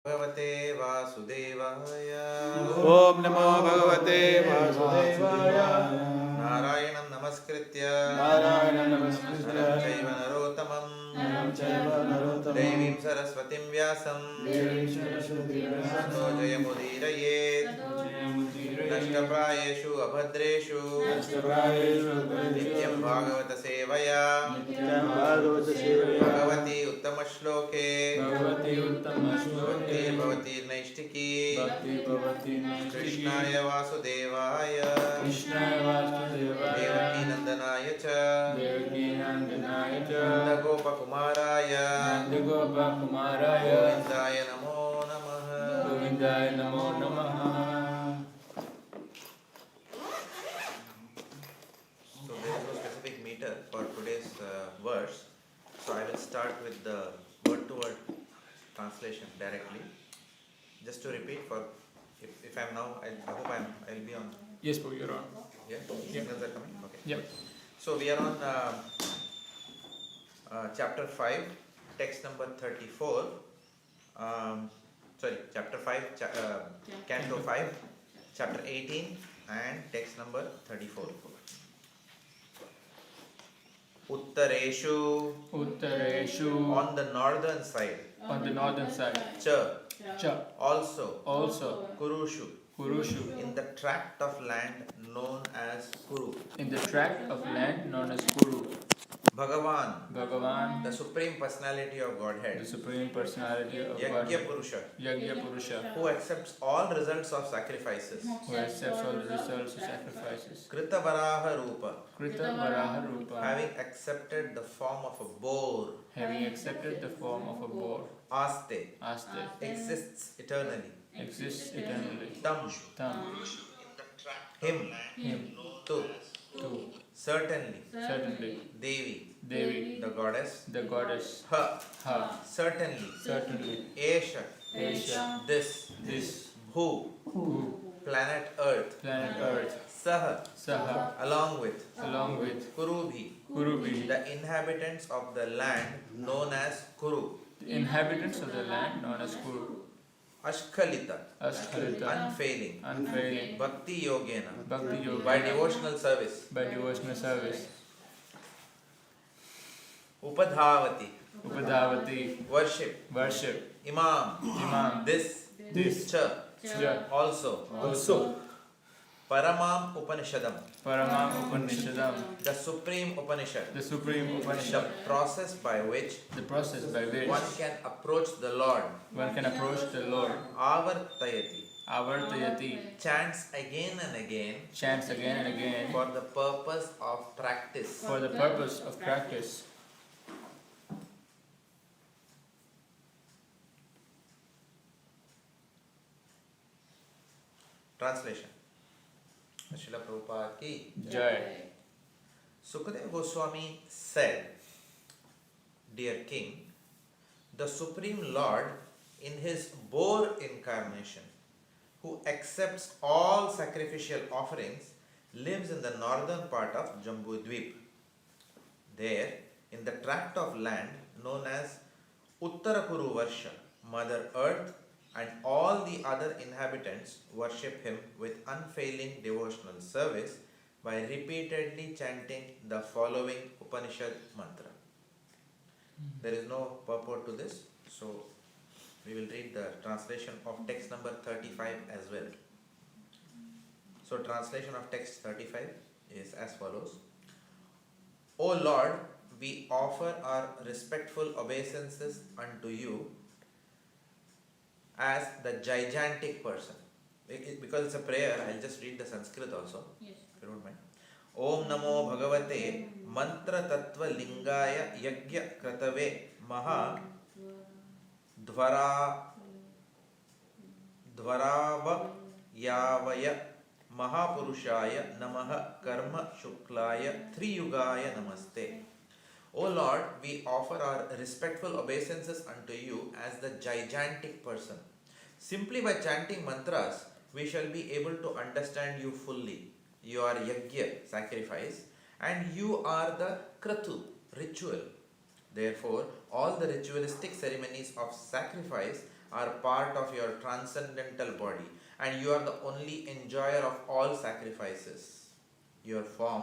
Bhagavate Vasudevaya. Om Namo Bhagavate Vasudevaya. Narayanam Namaskritya Chaiva Narottamam Devim Saraswatim Vyasam Tato Jayamudiraye Nashtaprayeshu Abhadreshu Nityam Bhagavata Sevaya Bhagavati Uttama Shloke Bhakti Naishtiki Krishnaya Vasudevaya Devaki Nandanaya Cha Nanda Gopa Kumaraya Govindaya Namo Namaha. So there is no specific meter for today's verse. So I will start with the word-to-word translation directly. Just to repeat, for if I'm now, I hope I'll be on. Yes, Prabhu, you're on. Yeah, signals are coming. Okay. Yep. So we are on chapter 5, text number 34. Chapter 5, canto 5, chapter 18, and text number 34. Uttareshu, on the northern side. Cha, also. Kurushu, in the tract of land known as Kuru. Bhagavan, the Supreme Personality of Godhead. Yajna Purusha, who accepts all results of sacrifices. Krita Varaha Rupa, having accepted the form of a boar. Aste, exists eternally. Tam, him. Tu, certainly. Devi, the goddess. Ha, certainly. Esha, this. Who, planet earth. Saha, along with. Kurubhi, the inhabitants of the land known as Kuru. Ashkalita, unfailing. Bhakti Yogena, by devotional service. Upadhavati, worship. Imam, this. Cha, also. Paramam Upanishadam, the Supreme Upanishad, the process by which one can approach the Lord. Avartayati, chants again and again for the purpose of practice. Translation. Srila Prabhupada ki Jai. Sukadeva Goswami said, Dear King, the Supreme Lord in his boar incarnation, who accepts all sacrificial offerings, lives in the northern part of Jambudvip. There, in the tract of land known as Uttarakuru Varsha, Mother Earth and all the other inhabitants worship him with unfailing devotional service by repeatedly chanting the following Upanishad mantra. There is no purport to this, so we will read the translation of text number 35 as well. So translation of text 35 is as follows. O Lord, we offer our respectful obeisances unto you as the gigantic person. Because it's a prayer, I'll just read the Sanskrit also. Yes. If you don't mind. Om Namo Bhagavate Mantra Tattva Lingaya Yajna Kratave Maha Dvarava Yavaya Mahapurushaya Namaha Karma Shuklaya Triyugaya Namaste. O Lord, we offer our respectful obeisances unto you as the gigantic person. Simply by chanting mantras, we shall be able to understand you fully. You are yajna, sacrifice, and you are the kratu, ritual. Therefore, all the ritualistic ceremonies of sacrifice are part of your transcendental body, and you are the only enjoyer of all sacrifices. Your form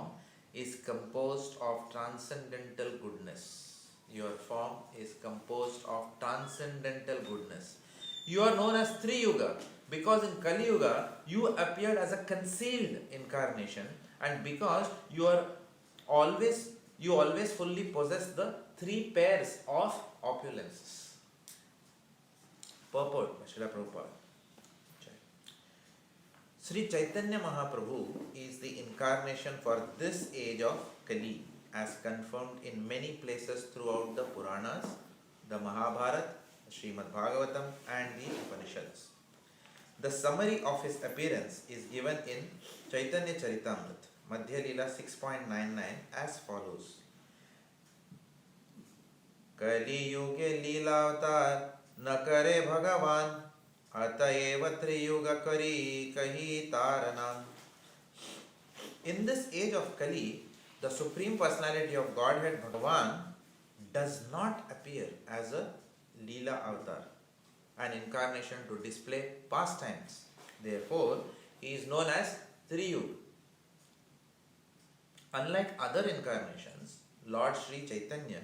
is composed of transcendental goodness. Your form is composed of transcendental goodness. You are known as Triyuga because in Kali Yuga you appeared as a concealed incarnation, and because you always fully possess the three pairs of opulences. Purport, Srila Prabhupada. Sri Chaitanya Mahaprabhu is the incarnation for this age of Kali, as confirmed in many places throughout the Puranas, the Mahabharata, Śrīmad Bhāgavatam and the Upanishads. The summary of his appearance is given in Chaitanya Charitamrita, Madhya Leela 6.99 as follows. Kali Yuge Leela Avatar न करे भगवान अतएव त्रियुग करी कही तारना. In this age of Kali, the Supreme Personality of Godhead Bhagavan does not appear as a Leela avatar, an incarnation to display pastimes. Therefore, he is known as Triyug. Unlike other incarnations, Lord Sri Chaitanya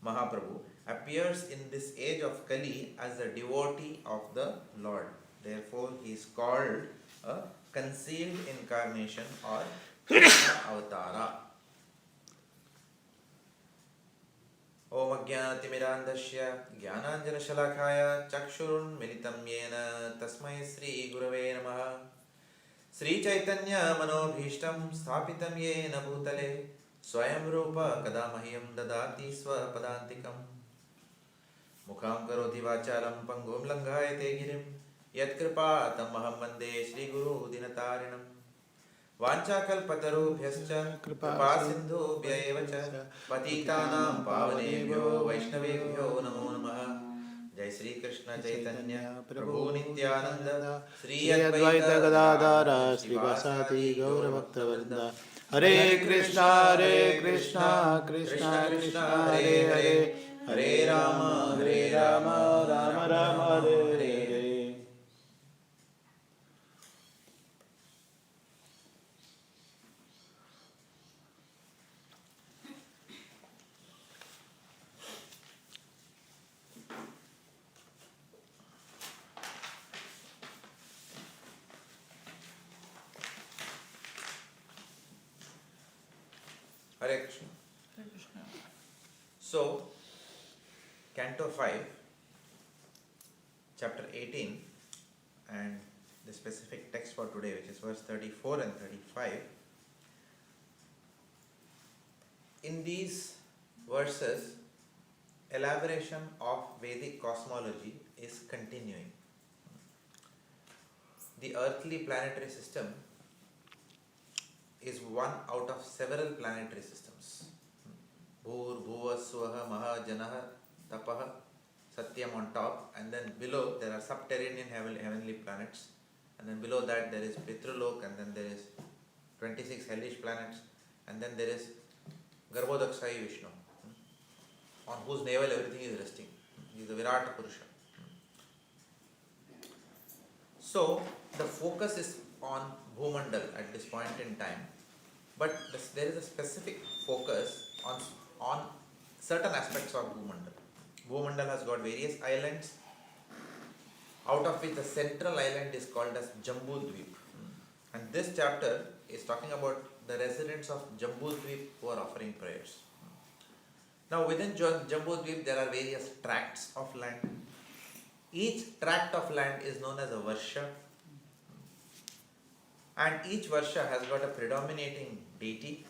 Mahaprabhu appears in this age of Kali as a devotee of the Lord. Therefore, he is called a concealed incarnation or avatara. Om Ajnanatimirandasya Jnananjana Shalakaya Chakshurun Militam Yena Tasmai Sri Gurave Namaha. Sri Chaitanya Manobhishtam Sthapitam Yena Bhutale Swayam Rupa Kadamahyam Dadati Swapadantikam. Mukham Karoti Vacharam Pangum Langayate Girim Yatkripa Tamaham Vande Shri Guru Dinatarinam. Vanchakal Patarubhyascha Kripa Sindhu Bhyayevacha Patitanam Pavanebhyo Vaishnavebhyo Namo Namaha. Jai Shri Krishna Chaitanya Prabhu Nityananda Shri Advaita Gadadhara Srivasati Gaura Bhaktavranda. Hare Krishna Krishna Krishna Hare Hare Hare Rama Rama Rama Hare Hare. Hare Krishna. Hare Krishna. So, Canto 5, Chapter 18, and the specific text for today, which is verse 34 and 35. In these verses, elaboration of Vedic cosmology is continuing. The earthly planetary system is one out of several planetary systems. Bhur, Bhuva, Swaha, Maha, Janaha, Tapaha, Satyam on top, and then below there are subterranean heavenly planets, and then below that there is Pitrulok, and then there is 26 hellish planets, and then there is Garbhodakshai Vishnu, on whose navel everything is resting. He is the Virata Purusha. So the focus is on Bhumandal at this point in time, but there is a specific focus on certain aspects of Bhumandal. Bhumandal has got various islands, out of which the central island is called as Jambudvip. And this chapter is talking about the residents of Jambudvip who are offering prayers. Now within Jambudvip there are various tracts of land. Each tract of land is known as a Varsha, and each Varsha has got a predominating deity,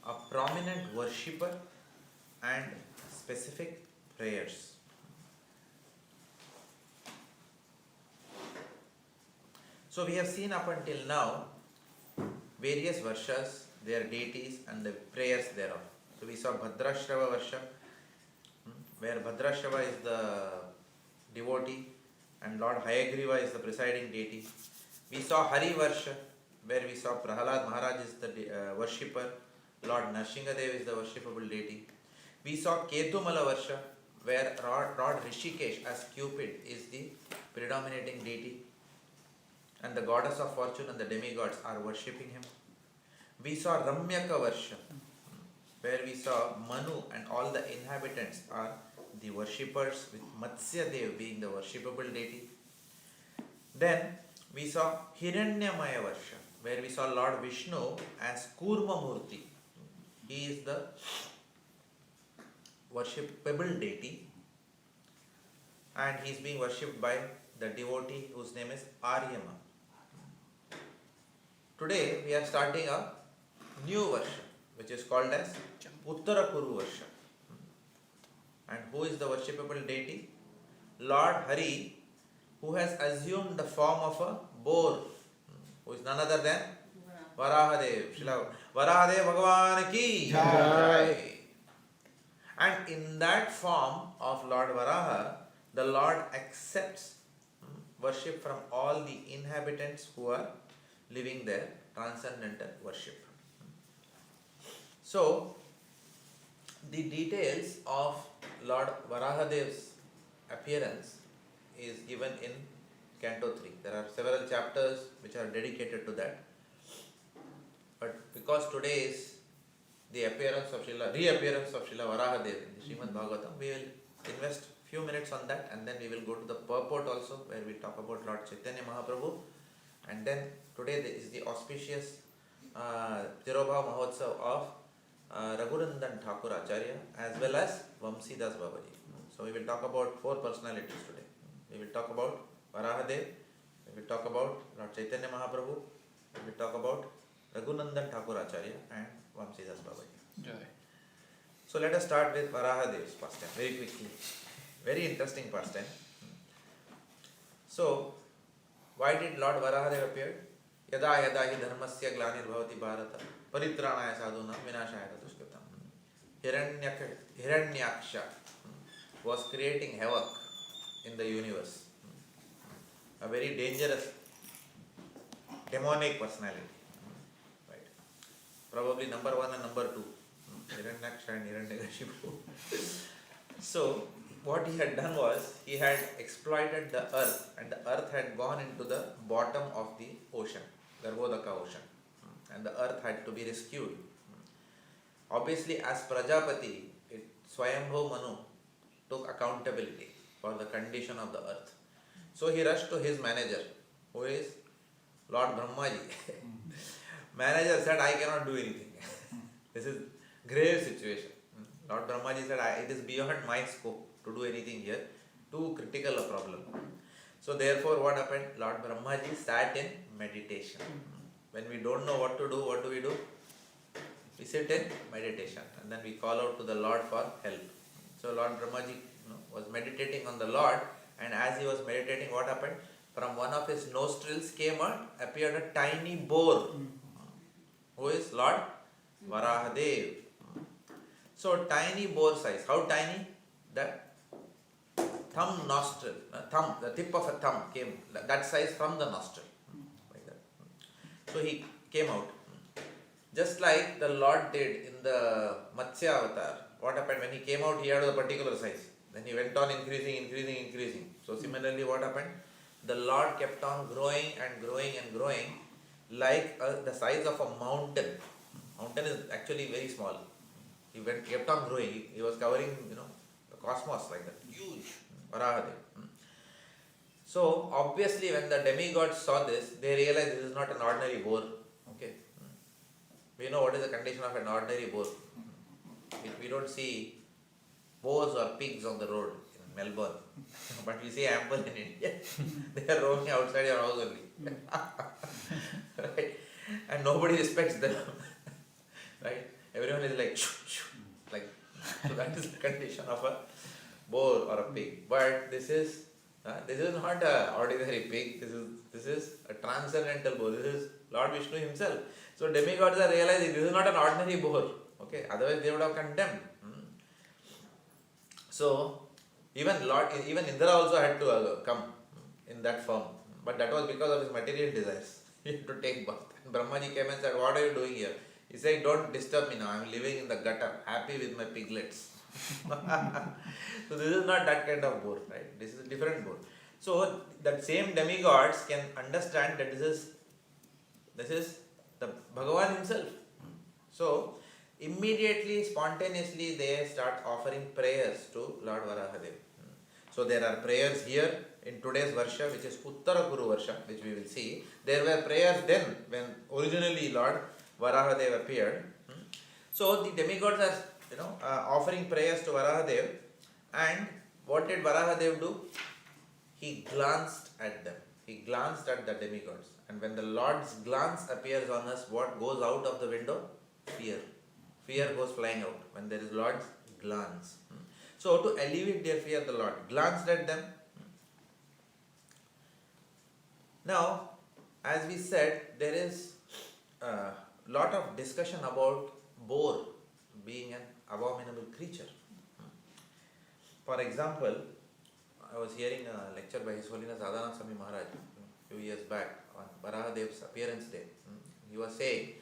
a prominent worshipper, and specific prayers. So we have seen up until now various Varshas, their deities and the prayers thereof. So we saw Bhadrashrava Varsha, where Bhadrashrava is the devotee and Lord Hayagriva is the presiding deity. We saw Hari Varsha, where we saw Prahalad Maharaj is the worshipper, Lord Narsinghadev is the worshipable deity. We saw Ketumala Varsha, where Lord Rishikesh as Cupid is the predominating deity, and the goddess of fortune and the demigods are worshipping him. We saw Ramyaka Varsha, where we saw Manu and all the inhabitants are the worshippers, with Matsya Dev being the worshipable deity. Then we saw Hiranyamaya Varsha, where we saw Lord Vishnu as Kurma Murti. He is the worshipable deity, and he is being worshipped by the devotee whose name is Aryama. Today we are starting a new Varsha, which is called as Uttara Kuru Varsha. And who is the worshipable deity? Lord Hare, who has assumed the form of a boar, who is none other than Varahadev. Varahadev Bhagavan ki Jai. And in that form of Lord Varaha, the Lord accepts worship from all the inhabitants who are living there, transcendental worship. So, the details of Lord Varahadev's appearance is given in Canto 3. There are several chapters which are dedicated to that. But because today is the reappearance of Srila Varahadev in the Śrīmad Bhāgavatam, we will invest few minutes on that, and then we will go to the purport also, where we talk about Lord Chaitanya Mahaprabhu. And then today is the auspicious Tirobhav Mahotsav of Raghunandan Thakur-Acharya as well as Vamsi Das Babaji. So we will talk about four personalities today. We will talk about Varahadev, we will talk about Lord Chaitanya Mahaprabhu, we will talk about Raghunandan Thakur-Acharya and Vamsi Das Babaji. Jai. So let us start with Varahadev's pastime very quickly. Very interesting pastime. So, why did Lord Varahadev appear? Yada yada hi dharmasya glanirvavati bharata paritranaya sadhunam vinashaya dushkritam. Hiranyaksha was creating havoc in the universe. A very dangerous, demonic personality. Right. Probably number 1 and number 2. Hiranyaksha and Hiranyakashipu. So, what he had done was, he had exploited the earth, and the earth had gone into the bottom of the ocean, Garbhodaka ocean, and the earth had to be rescued. Obviously, as Prajapati, Swayambhu Manu took accountability for the condition of the earth. So he rushed to his manager, who is Lord Brahmaji. Manager said, I cannot do anything. This is grave situation. Lord Brahmaji said, it is beyond my scope to do anything here, too critical a problem. So therefore what happened? Lord Brahmaji sat in meditation. When we don't know what to do, what do? We sit in meditation, and then we call out to the Lord for help. So Lord Brahmaji was meditating on the Lord, and as he was meditating, what happened? From one of his nostrils appeared a tiny boar, who is Lord Varahadev. So tiny boar size. How tiny? That thumb nostril, the tip of a thumb came, that size from the nostril. Like that. So he came out. Just like the Lord did in the Matsya avatar. What happened? When he came out, he had a particular size. Then he went on increasing. So similarly, what happened? The Lord kept on growing and growing like the size of a mountain. Mountain is actually very small. He kept on growing. He was covering, the cosmos like that. Huge. Varahadev. So obviously, when the demigods saw this, they realized this is not an ordinary boar. Okay. We know what is the condition of an ordinary boar. We don't see boars or pigs on the road in Melbourne, but we see ample in India. They are roaming outside your house only. Right? And nobody respects them. Right? Everyone is like, shoo, shoo, like, so that is the condition of a boar or a pig. But this is not an ordinary pig. This is a transcendental boar. This is Lord Vishnu himself. So demigods are realizing this is not an ordinary boar. Okay, otherwise they would have condemned. So even Indra also had to come in that form, but that was because of his material desires. He had to take birth. And Brahmaji came and said, "What are you doing here?" He said, "Don't disturb me now. I am living in the gutter, happy with my piglets." So this is not that kind of boar, right? This is a different boar. So that same demigods can understand that this is the Bhagavan himself. So immediately, spontaneously, they start offering prayers to Lord Varahadev. So there are prayers here in today's Varsha, which is Uttara Kuru Varsha, which we will see. There were prayers then, when originally Lord Varahadev appeared. So the demigods are offering prayers to Varahadev. And what did Varahadev do? He glanced at them. He glanced at the demigods. And when the Lord's glance appears on us, what goes out of the window? Fear. Fear goes flying out when there is Lord's glance. So to alleviate their fear, the Lord glanced at them. Now, as we said, there is a lot of discussion about boar being an abominable creature. For example, I was hearing a lecture by His Holiness Jagannath Swami Maharaj a few years back on Varahadev's appearance day. He was saying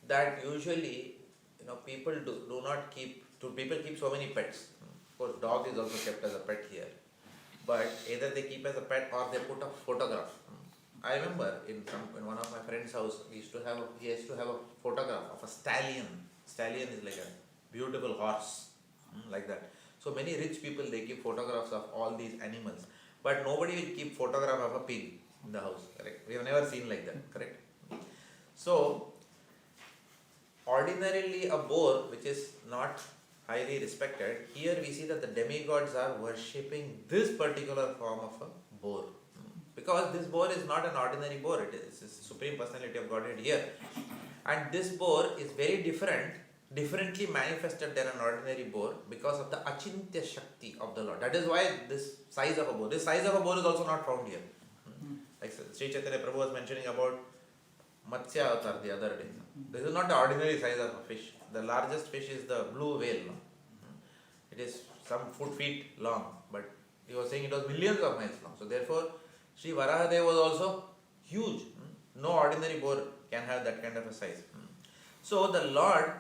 that usually, people people keep so many pets. Of course, dog is also kept as a pet here. But either they keep as a pet or they put a photograph. I remember in one of my friend's house, he used to have a photograph of a stallion. Stallion is like a beautiful horse, like that. So many rich people, they keep photographs of all these animals. But nobody will keep photograph of a pig in the house, correct? We have never seen like that, correct? So, ordinarily a boar, which is not highly respected, here we see that the demigods are worshipping this particular form of a boar. Because this boar is not an ordinary boar, it is the Supreme Personality of Godhead here. And this boar is very differently manifested than an ordinary boar because of the Achintya Shakti of the Lord. That is why this size of a boar. This size of a boar is also not found here. Like Sri Chaitanya Prabhu was mentioning about Matsya Avatar the other day. This is not the ordinary size of a fish. The largest fish is the blue whale. It is some feet long, but he was saying it was millions of miles long. So therefore, Sri Varahadev was also huge. No ordinary boar can have that kind of a size. So the Lord,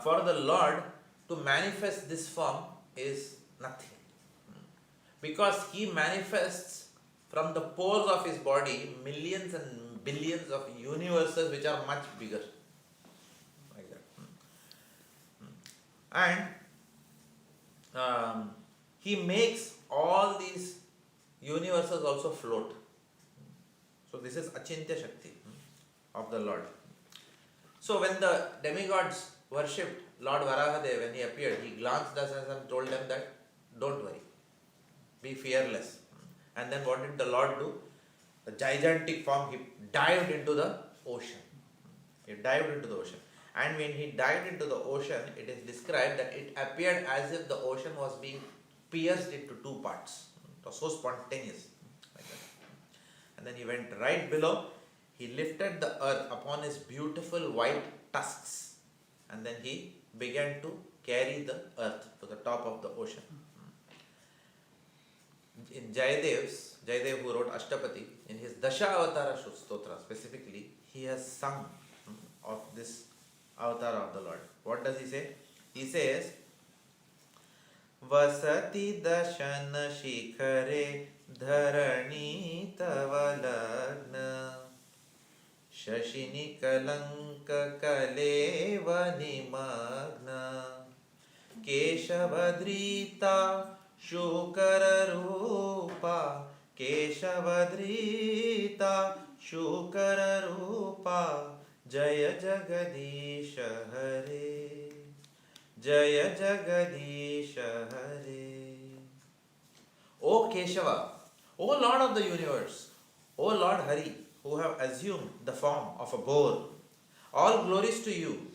for the Lord to manifest this form is nothing. Because He manifests from the pores of His body millions and billions of universes which are much bigger. Like that. And He makes all these universes also float. So this is Achintya Shakti of the Lord. So when the demigods worshipped Lord Varahadev, when he appeared, he glanced at us and told them that, don't worry, be fearless. And then what did the Lord do? The gigantic form, he dived into the ocean. He dived into the ocean. And when he dived into the ocean, it is described that it appeared as if the ocean was being pierced into two parts. It was so spontaneous. Like that. And then he went right below. He lifted the earth upon his beautiful white tusks. And then he began to carry the earth to the top of the ocean. In Jayadev who wrote Ashtapati, in his Dasha Avatara Stotra specifically, he has sung of this avatar of the Lord. What does he say? He says, Vasati Dashana Shikhare Dharani Tavalagna Shashini Kalanka Kaleva Nimagna Keshavadrita Shukararupa Keshavadrita Shukararupa Jaya Jagadisha Hare Jaya Jagadisha Hare. O Keshava, O Lord of the universe, O Lord Hari, who have assumed the form of a boar, all glories to you.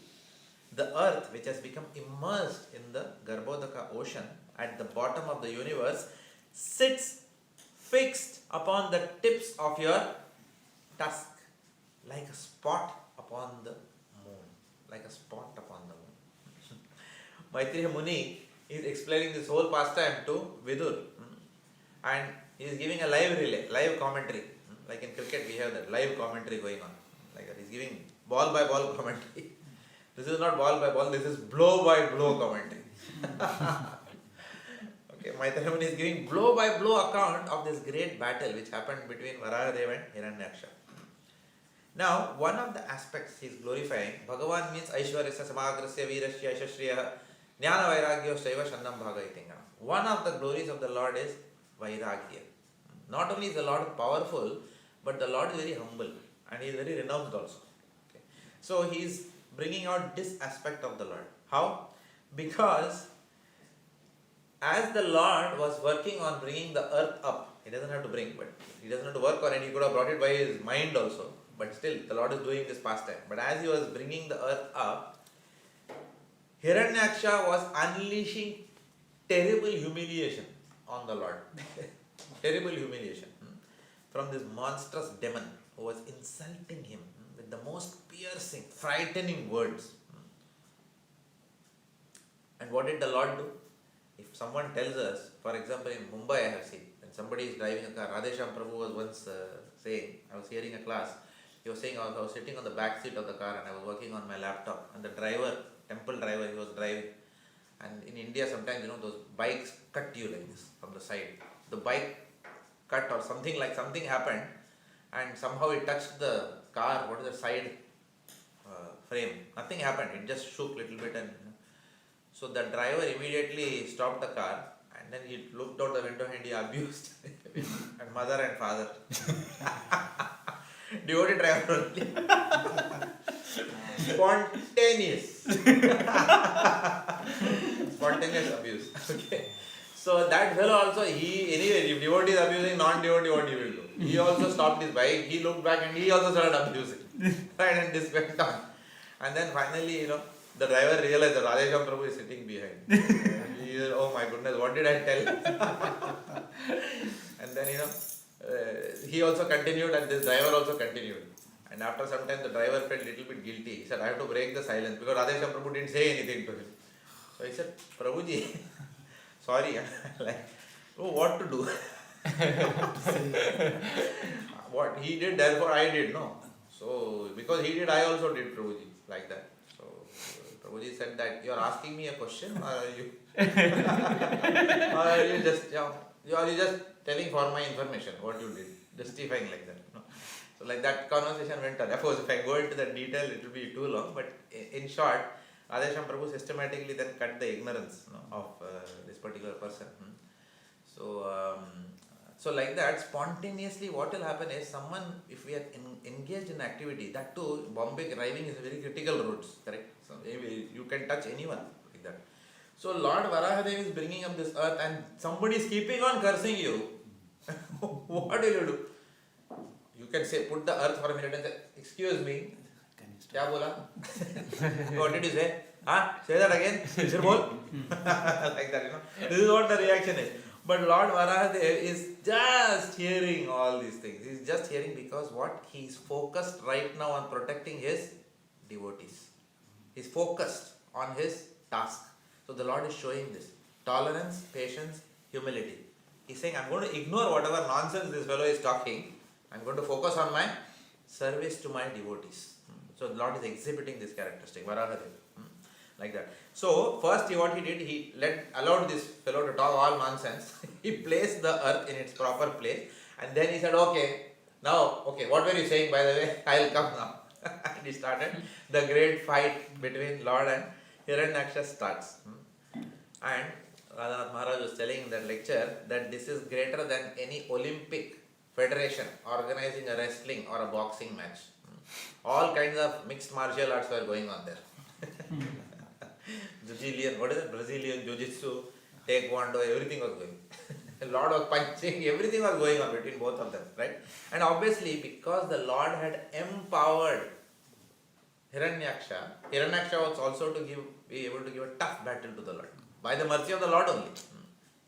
The earth, which has become immersed in the Garbhodaka ocean at the bottom of the universe, sits fixed upon the tips of your tusk, like a spot upon the moon. Like a spot upon the moon. Maitreya Muni is explaining this whole pastime to Vidur. And he is giving a live commentary. Like in cricket, we have that live commentary going on. Like that. He is giving ball by ball commentary. This is not ball by ball, this is blow by blow commentary. Okay, Maitreya is giving blow by blow account of this great battle which happened between Varahadeva and Hiranyaksha. Now, one of the aspects he is glorifying, Bhagavan means Aishwaryasya Samagrasya Virasya Aishasriya Jnana Vairagya Saiva Shandam Bhagaitinga. One of the glories of the Lord is Vairagya. Not only is the Lord powerful, but the Lord is very humble and he is very renounced also. Okay. So he is bringing out this aspect of the Lord. How? Because as the Lord was working on bringing the earth up, he doesn't have to bring, but he doesn't have to work on it, he could have brought it by his mind also. But still, the Lord is doing this pastime. But as he was bringing the earth up, Hiranyaksha was unleashing terrible humiliation on the Lord. Terrible humiliation from this monstrous demon who was insulting him with the most piercing, frightening words. And what did the Lord do? If someone tells us, for example in Mumbai I have seen, when somebody is driving a car, Radhesham Prabhu was once saying, I was hearing a class, he was saying I was sitting on the back seat of the car and I was working on my laptop and the driver, temple driver, he was driving. And in India sometimes, those bikes cut you like this from the side. The bike cut or something happened and somehow it touched the car, what is the side frame. Nothing happened, it just shook a little bit and so the driver immediately stopped the car and then he looked out the window and he abused and mother and father. Devotee driver only. Spontaneous abuse. Okay. So that fellow also, anyway, if devotee is abusing non-devotee, what he will do? He also stopped his bike, he looked back and he also started abusing. Right, and this went on. And then finally, the driver realized that Radhesham Prabhu is sitting behind. He said, oh my goodness, what did I tell? And then, he also continued and this driver also continued. And after some time, the driver felt a little bit guilty. He said, I have to break the silence because Radhesham Prabhu didn't say anything to him. So he said, Prabhuji, sorry, what to do? What he did, therefore I did, no. So, because he did, I also did, Prabhuji, like that. So, Prabhuji said that, you are asking me a question or are you, or are you just, telling for my information what you did, justifying like that. No? So, like that conversation went on. Of course, if I go into the detail, it will be too long, but in short, Radhesham Prabhu systematically then cut the ignorance of this particular person. So like that, spontaneously what will happen is someone, if we are engaged in activity, that too, Bombay driving is a very critical roads, correct? So you can touch anyone like that. So Lord Varahadeva is bringing up this earth and somebody is keeping on cursing you. What will you do? You can say, put the earth for a minute and say, excuse me, kya bola? What did you say? Say that again. Like that, This is what the reaction is. But Lord Varahadeva is just hearing all these things. He is just hearing because what? He is focused right now on protecting his devotees. He is focused on his task. So the Lord is showing this. Tolerance, patience, humility. He is saying, I am going to ignore whatever nonsense this fellow is talking. I am going to focus on my service to my devotees. So the Lord is exhibiting this characteristic, Varahadeva. Like that. So, first what he did, he allowed this fellow to talk all nonsense. He placed the earth in its proper place and then he said, okay, what were you saying by the way? I will come now. And he started the great fight between Lord and Hiranyaksha starts. And Radhanath Maharaj was telling in that lecture that this is greater than any Olympic federation organizing a wrestling or a boxing match. All kinds of mixed martial arts were going on there. Brazilian, Jiu-Jitsu, Taekwondo, everything was going. A lot of punching, everything was going on between both of them, right? And obviously, because the Lord had empowered Hiranyaksha was also to be able to give a tough battle to the Lord. By the mercy of the Lord only.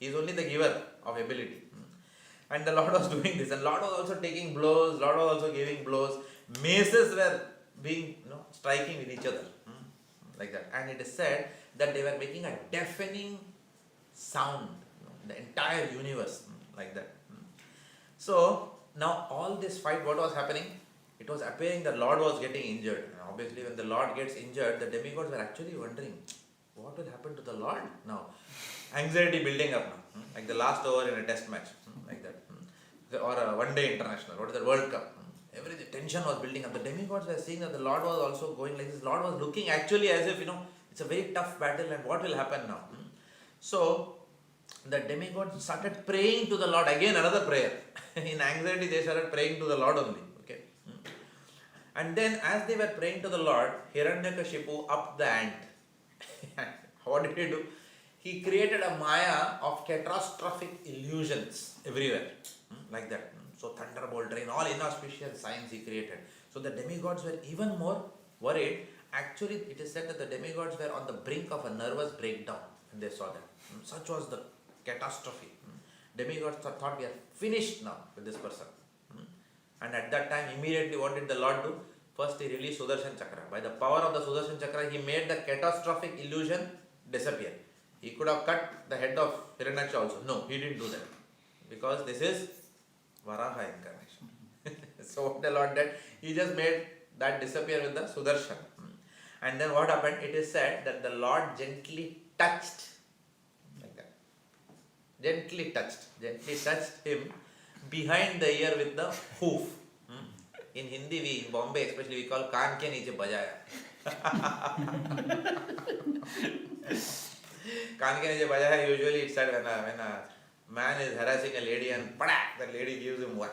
He is only the giver of ability. And the Lord was doing this. And Lord was also taking blows, Lord was also giving blows. Maces were being, striking with each other. Like that. And it is said that they were making a deafening sound, the entire universe, like that. So, now all this fight, what was happening? it was appearing the Lord was getting injured. And obviously, when the Lord gets injured, the demigods were actually wondering, what will happen to the Lord now? Anxiety building up now, like the last over in a test match, like that, or a one-day international, what is the World Cup? Every tension was building up. The demigods were seeing that the Lord was also going like this. Lord was looking actually as if, it's a very tough battle and what will happen now? So, the demigods started praying to the Lord. Again, another prayer. In anxiety, they started praying to the Lord only. Okay. And then, as they were praying to the Lord, Hiranyakashipu upped the ant. What did he do? He created a maya of catastrophic illusions everywhere. Like that. So, thunderbolt rain, all inauspicious signs he created. So, the demigods were even more worried. Actually, it is said that the demigods were on the brink of a nervous breakdown when they saw that. Such was the catastrophe. Demigods thought, we are finished now with this person. And at that time, immediately what did the Lord do? First he released Sudarshan Chakra. By the power of the Sudarshan Chakra, he made the catastrophic illusion disappear. He could have cut the head of Hiranyaksha also. No, he didn't do that. Because this is Varaha incarnation. So what the Lord did? He just made that disappear with the Sudarshan. And then what happened? It is said that the Lord gently touched him behind the ear with the hoof. In Hindi, in Bombay especially, we call kaan ke niche bajaya. Kaan ke niche bajaya, usually it's said when a man is harassing a lady and padak, the lady gives him one.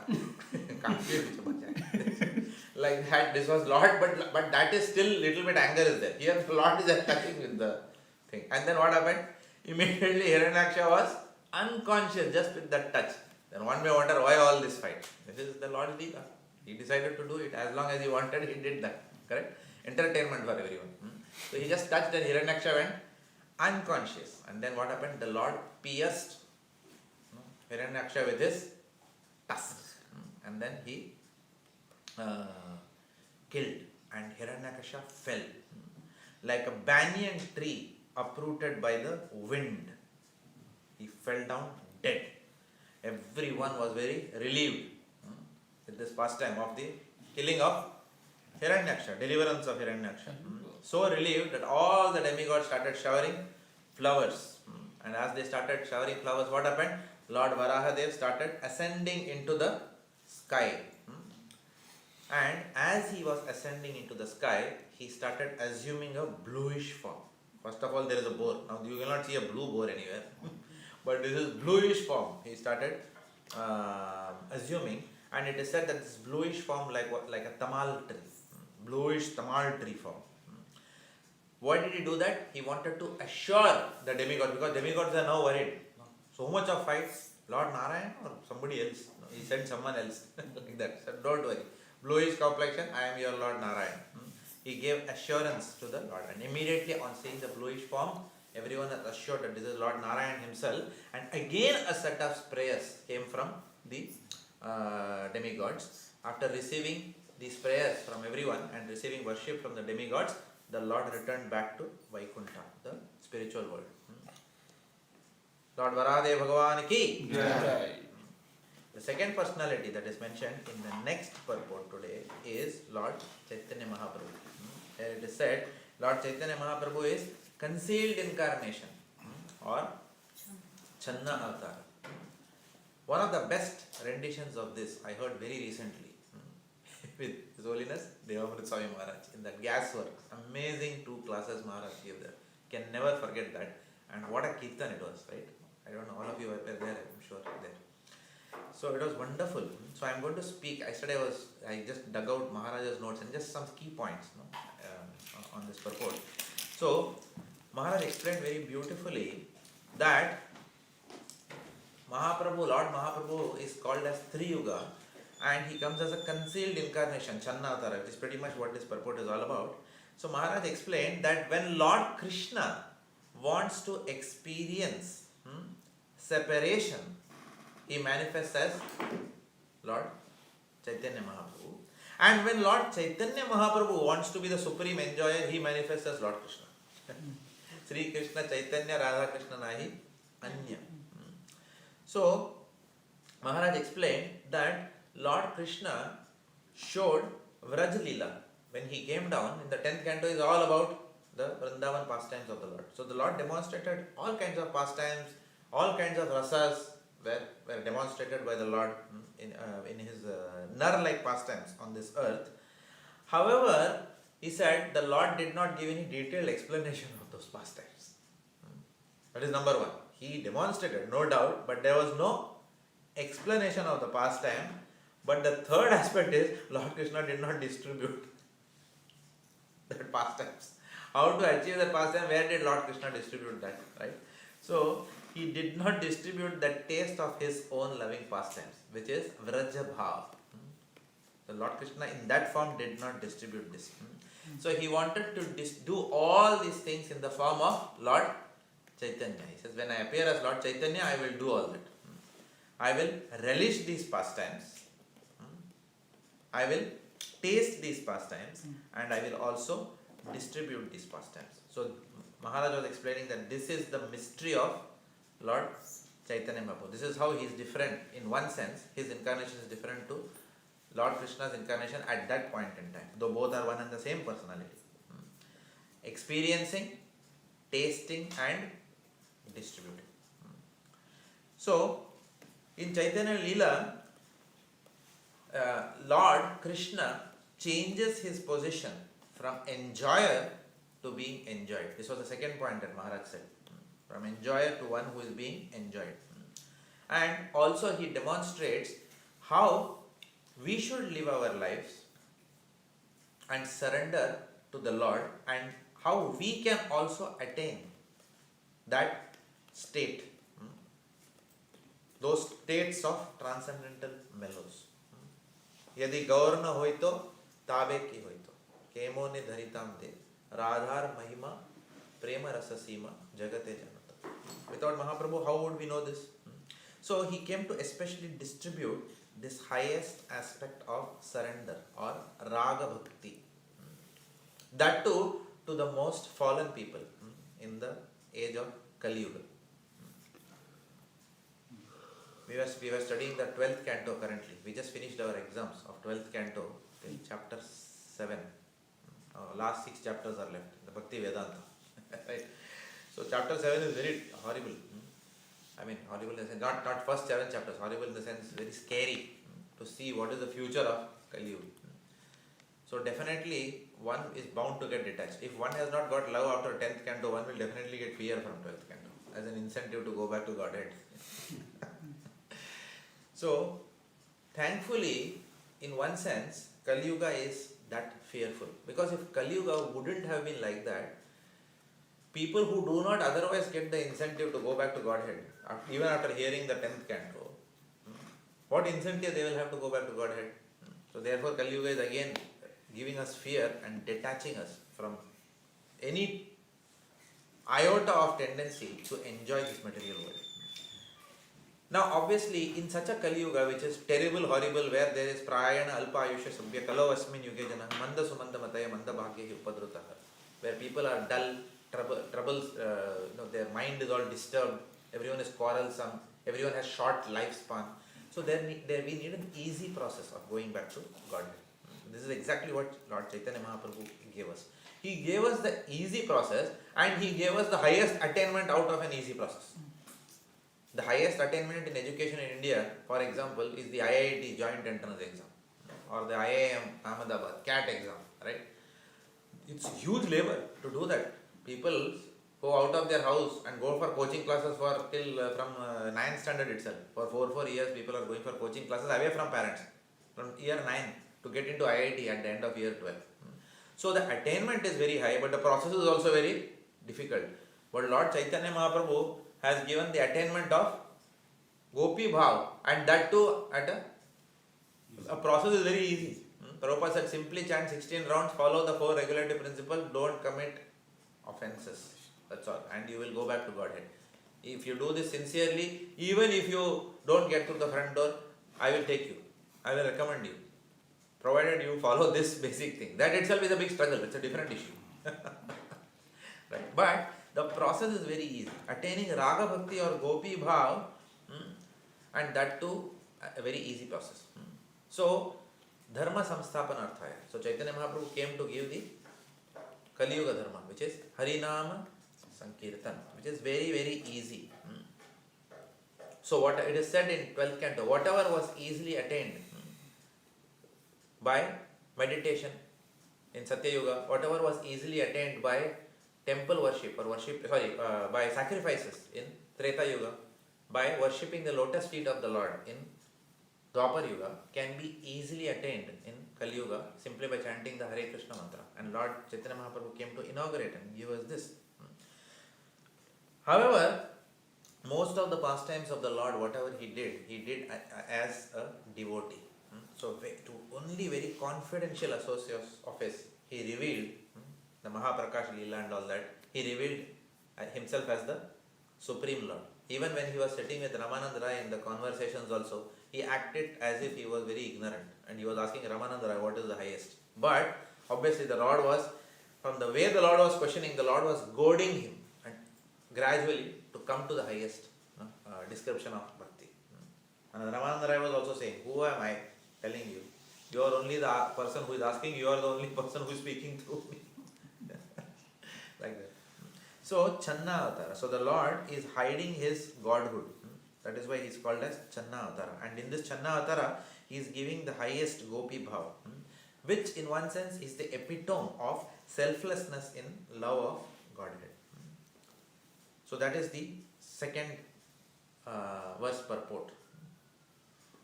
Kaan ke niche bajaya. Like that, this was Lord, but that is still little bit anger is there. Here the Lord is attacking with the thing. And then what happened? Immediately Hiranyaksha was unconscious just with that touch. Then one may wonder why all this fight. This is the Lord's Leela. He decided to do it. As long as he wanted, he did that. Correct? Entertainment for everyone. So he just touched and Hiranyaksha went unconscious. And then what happened? The Lord pierced Hiranyaksha with his tusks. And then he killed. And Hiranyakasha fell. Like a banyan tree uprooted by the wind. He fell down dead. Everyone was very relieved with this pastime of the killing of Hiranyaksha, deliverance of Hiranyaksha. So relieved that all the demigods started showering flowers. And as they started showering flowers, what happened? Lord Varahadev started ascending into the sky. And as he was ascending into the sky, he started assuming a bluish form. First of all, there is a boar. Now you will not see a blue boar anywhere. But this is bluish form. He started assuming, and it is said that this bluish form like a tamal tree, bluish tamal tree form. Why did he do that? He wanted to assure the demigods, because demigods are now worried. So much of fights, Lord Narayan or somebody else. He sent someone else like that. So don't worry. Bluish complexion, I am your Lord Narayan. He gave assurance to the Lord, and immediately on seeing the bluish form, everyone was assured that this is Lord Narayan himself. And again a set of prayers came from the demigods. After receiving these prayers from everyone and receiving worship from the demigods, the Lord returned back to Vaikuntha, the spiritual world. Lord Varahadev Bhagavan ki Jai. The second personality that is mentioned in the next purport today is Lord Chaitanya Mahaprabhu. Here it is said, Lord Chaitanya Mahaprabhu is concealed incarnation or Channa Avatar. One of the best renditions of this I heard very recently with His Holiness Devamrit Swami Maharaj in that gas work. Amazing 2 classes Maharaj gave there. Can never forget that. And what a kirtan it was, right? I don't know, all of you were there, I'm sure there. So it was wonderful. So I'm going to speak. Yesterday I just dug out Maharaj's notes and just some key points on this purport. So Maharaj explained very beautifully that Lord Mahaprabhu is called as Triyuga, and he comes as a concealed incarnation, Channa Avatar, which is pretty much what this purport is all about. So Maharaj explained that when Lord Krishna wants to experience separation, he manifests as Lord Chaitanya Mahaprabhu. And when Lord Chaitanya Mahaprabhu wants to be the supreme enjoyer, he manifests as Lord Krishna. Sri Krishna Chaitanya Radha Krishna Nahi Anya. So, Maharaj explained that Lord Krishna showed Vraj Leela, when he came down in the 10th canto, is all about the Vrindavan pastimes of the Lord. So the Lord demonstrated all kinds of pastimes, all kinds of rasas were demonstrated by the Lord in his Nar-like pastimes on this earth. However, he said the Lord did not give any detailed explanation of those pastimes. That is number one. He demonstrated, no doubt, but there was no explanation of the pastime. But the third aspect is Lord Krishna did not distribute that pastimes. How to achieve that pastime? Where did Lord Krishna distribute that? Right? So he did not distribute the taste of his own loving pastimes, which is Vraja Bhav. The Lord Krishna in that form did not distribute this. So he wanted to do all these things in the form of Lord Chaitanya. He says, when I appear as Lord Chaitanya, I will do all that. I will relish these pastimes. I will taste these pastimes, and I will also distribute these pastimes. So Maharaj was explaining that this is the mystery of Lord Chaitanya Mahaprabhu. This is how he is different in one sense. His incarnation is different to Lord Krishna's incarnation at that point in time, though both are one and the same personality. Experiencing, tasting and distributing. So, in Chaitanya Leela, Lord Krishna changes his position from enjoyer to being enjoyed. This was the second point that Maharaj said. From enjoyer to one who is being enjoyed. And also he demonstrates how we should live our lives and surrender to the Lord, and how we can also attain that state, those states of transcendental mellows. Yadi gaurna hoito tabe ki hoito kemo ne dharitam de radhar mahima prema rasasima jagate janata. Without Mahaprabhu, how would we know this? So he came to especially distribute this highest aspect of surrender or raga bhakti, that too to the most fallen people in the age of Kali Yuga. We were studying the 12th canto currently. We just finished our exams of 12th canto till chapter 7. Last 6 chapters are left, the Bhaktivedanta. Right? So chapter 7 is very horrible. I mean, horrible in the sense, not first 7 chapters, horrible in the sense very scary to see what is the future of Kali Yuga. So definitely one is bound to get detached. If one has not got love after 10th canto, one will definitely get fear from 12th canto as an incentive to go back to Godhead. So, thankfully, in one sense, Kali Yuga is that fearful. Because if Kali Yuga wouldn't have been like that, people who do not otherwise get the incentive to go back to Godhead, even after hearing the 10th canto, what incentive they will have to go back to Godhead? So therefore Kali Yuga is again giving us fear and detaching us from any iota of tendency to enjoy this material world. Now obviously in such a Kali Yuga, which is terrible, horrible, where there is prayana alpa ayusha sabhya kalo asmin yuge jana manda sumanda mataya manda bhagya upadrutaha, where people are dull, troubles, their mind is all disturbed, everyone is quarrelsome, everyone has short lifespan. So we need an easy process of going back to Godhead. This is exactly what Lord Chaitanya Mahaprabhu gave us. He gave us the easy process, and he gave us the highest attainment out of an easy process. The highest attainment in education in India, for example, is the IIT Joint Entrance Exam or the IIM Ahmedabad CAT exam, right? It's huge labor to do that. People go out of their house and go for coaching classes from 9th standard itself. For 4 years, people are going for coaching classes away from parents, from year 9 to get into IIT at the end of year 12. So the attainment is very high, but the process is also very difficult. But Lord Chaitanya Mahaprabhu has given the attainment of Gopi Bhav, and that too at a process is very easy. Prabhupada said, simply chant 16 rounds, follow the 4 regulative principles, don't commit offenses. That's all. And you will go back to Godhead. If you do this sincerely, even if you don't get through the front door, I will take you. I will recommend you. Provided you follow this basic thing. That itself is a big struggle. It's a different issue. Right? But the process is very easy. Attaining Raga Bhakti or Gopi Bhav, and that too a very easy process. So, Dharma Samsthapanarthaya. So Chaitanya Mahaprabhu came to give the Kali Yuga Dharma, which is Harinama Sankirtan, which is very, very easy. So what it is said in 12th canto, whatever was easily attained by meditation in Satya Yuga, whatever was easily attained by temple worship or by sacrifices in Treta Yuga, by worshipping the lotus feet of the Lord in Dwapar Yuga, can be easily attained in Kali Yuga simply by chanting the Hare Krishna mantra. And Lord Chaitanya Mahaprabhu came to inaugurate and give us this. However, most of the pastimes of the Lord, whatever he did as a devotee. So to only very confidential associates of his, he revealed the Mahaprakash Leela and all that. He revealed himself as the Supreme Lord. Even when he was sitting with Ramanand Rai in the conversations also, he acted as if he was very ignorant. And he was asking Ramanand Rai, what is the highest? But obviously the Lord was, from the way the Lord was questioning, the Lord was goading him and gradually to come to the highest description of bhakti. And Ramanand Rai was also saying, who am I telling you? You are only the person who is asking, you are the only person who is speaking through me. Like that. So, Channa Avatara. So, the Lord is hiding his godhood. That is why he is called as Channa Avatara. And in this Channa Avatara, he is giving the highest Gopi Bhav, which in one sense is the epitome of selflessness in love of Godhead. So, that is the second verse purport.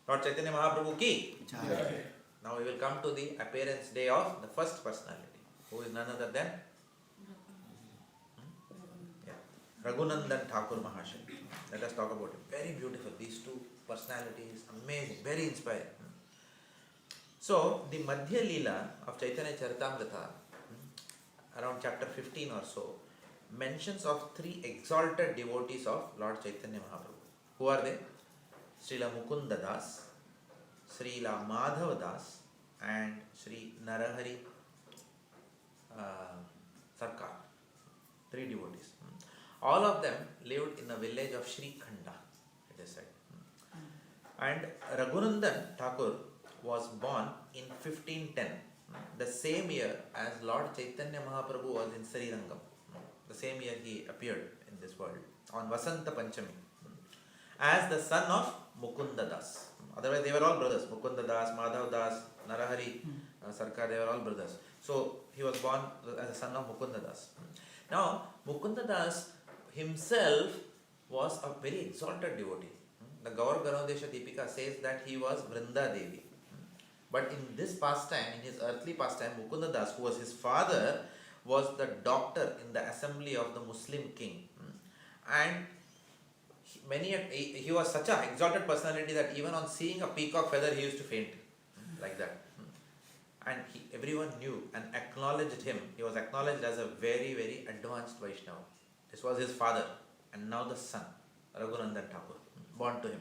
Lord Chaitanya Mahaprabhu ki. Now we will come to the appearance day of the first personality, who is none other than Raghunandan Thakur Mahasaya. Let us talk about him. Very beautiful. These two personalities, amazing, very inspiring. So, the Madhya Leela of Chaitanya Charitamrita, around chapter 15 or so, mentions of three exalted devotees of Lord Chaitanya Mahaprabhu. Who are they? Srila Mukunda Das, Srila Madhav Das, and Sri Narahari Sarkar. Three devotees. All of them lived in a village of Srikhanda, it is said. And Raghunandan Thakur was born in 1510, the same year as Lord Chaitanya Mahaprabhu was in Srirangam. The same year he appeared in this world, on Vasanta Panchami, as the son of Mukunda Das. Otherwise they were all brothers. Mukunda Das, Madhav Das, Narahari Sarkar, they were all brothers. So he was born as a son of Mukunda Das. Now Mukunda Das himself was a very exalted devotee. The Gaur Ganodesha Deepika says that he was Vrinda Devi. But in this pastime, in his earthly pastime, Mukunda Das, who was his father, was the doctor in the assembly of the Muslim king. And he was such an exalted personality that even on seeing a peacock feather, he used to faint. Like that. And everyone knew and acknowledged him. He was acknowledged as a very, very advanced Vaishnava. This was his father, and now the son, Raghunandan Thakur, born to him.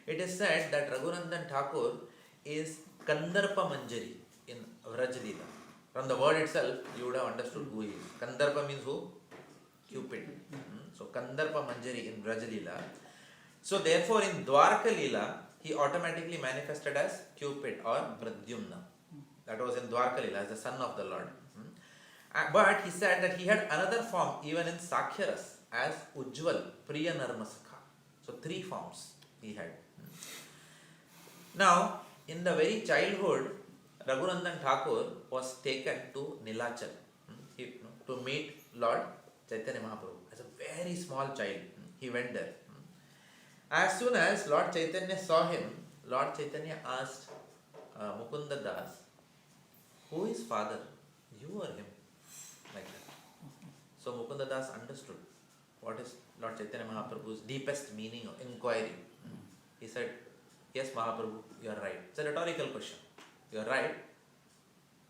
It is said that Raghunandan Thakur is Kandarpa Manjari in Vrajlila. From the word itself, you would have understood who he is. Kandarpa means who? Cupid. So Kandarpa Manjari in Vrajlila. So therefore in Dwarka Leela, he automatically manifested as Cupid or Pradyumna. That was in Dwarka Leela, as the son of the Lord. But he said that he had another form even in Sakhyaras as Ujjwal, Priya Narmasakha. So three forms he had. Now, in the very childhood, Raghunandan Thakur was taken to Nilachal to meet Lord Chaitanya Mahaprabhu. As a very small child, he went there. As soon as Lord Chaitanya saw him, Lord Chaitanya asked Mukunda Das, who is father, you or him? Like that. So Mukunda Das understood what is Lord Chaitanya Mahaprabhu's deepest meaning of inquiry. He said, yes Mahaprabhu, you are right. It's a rhetorical question. You are right.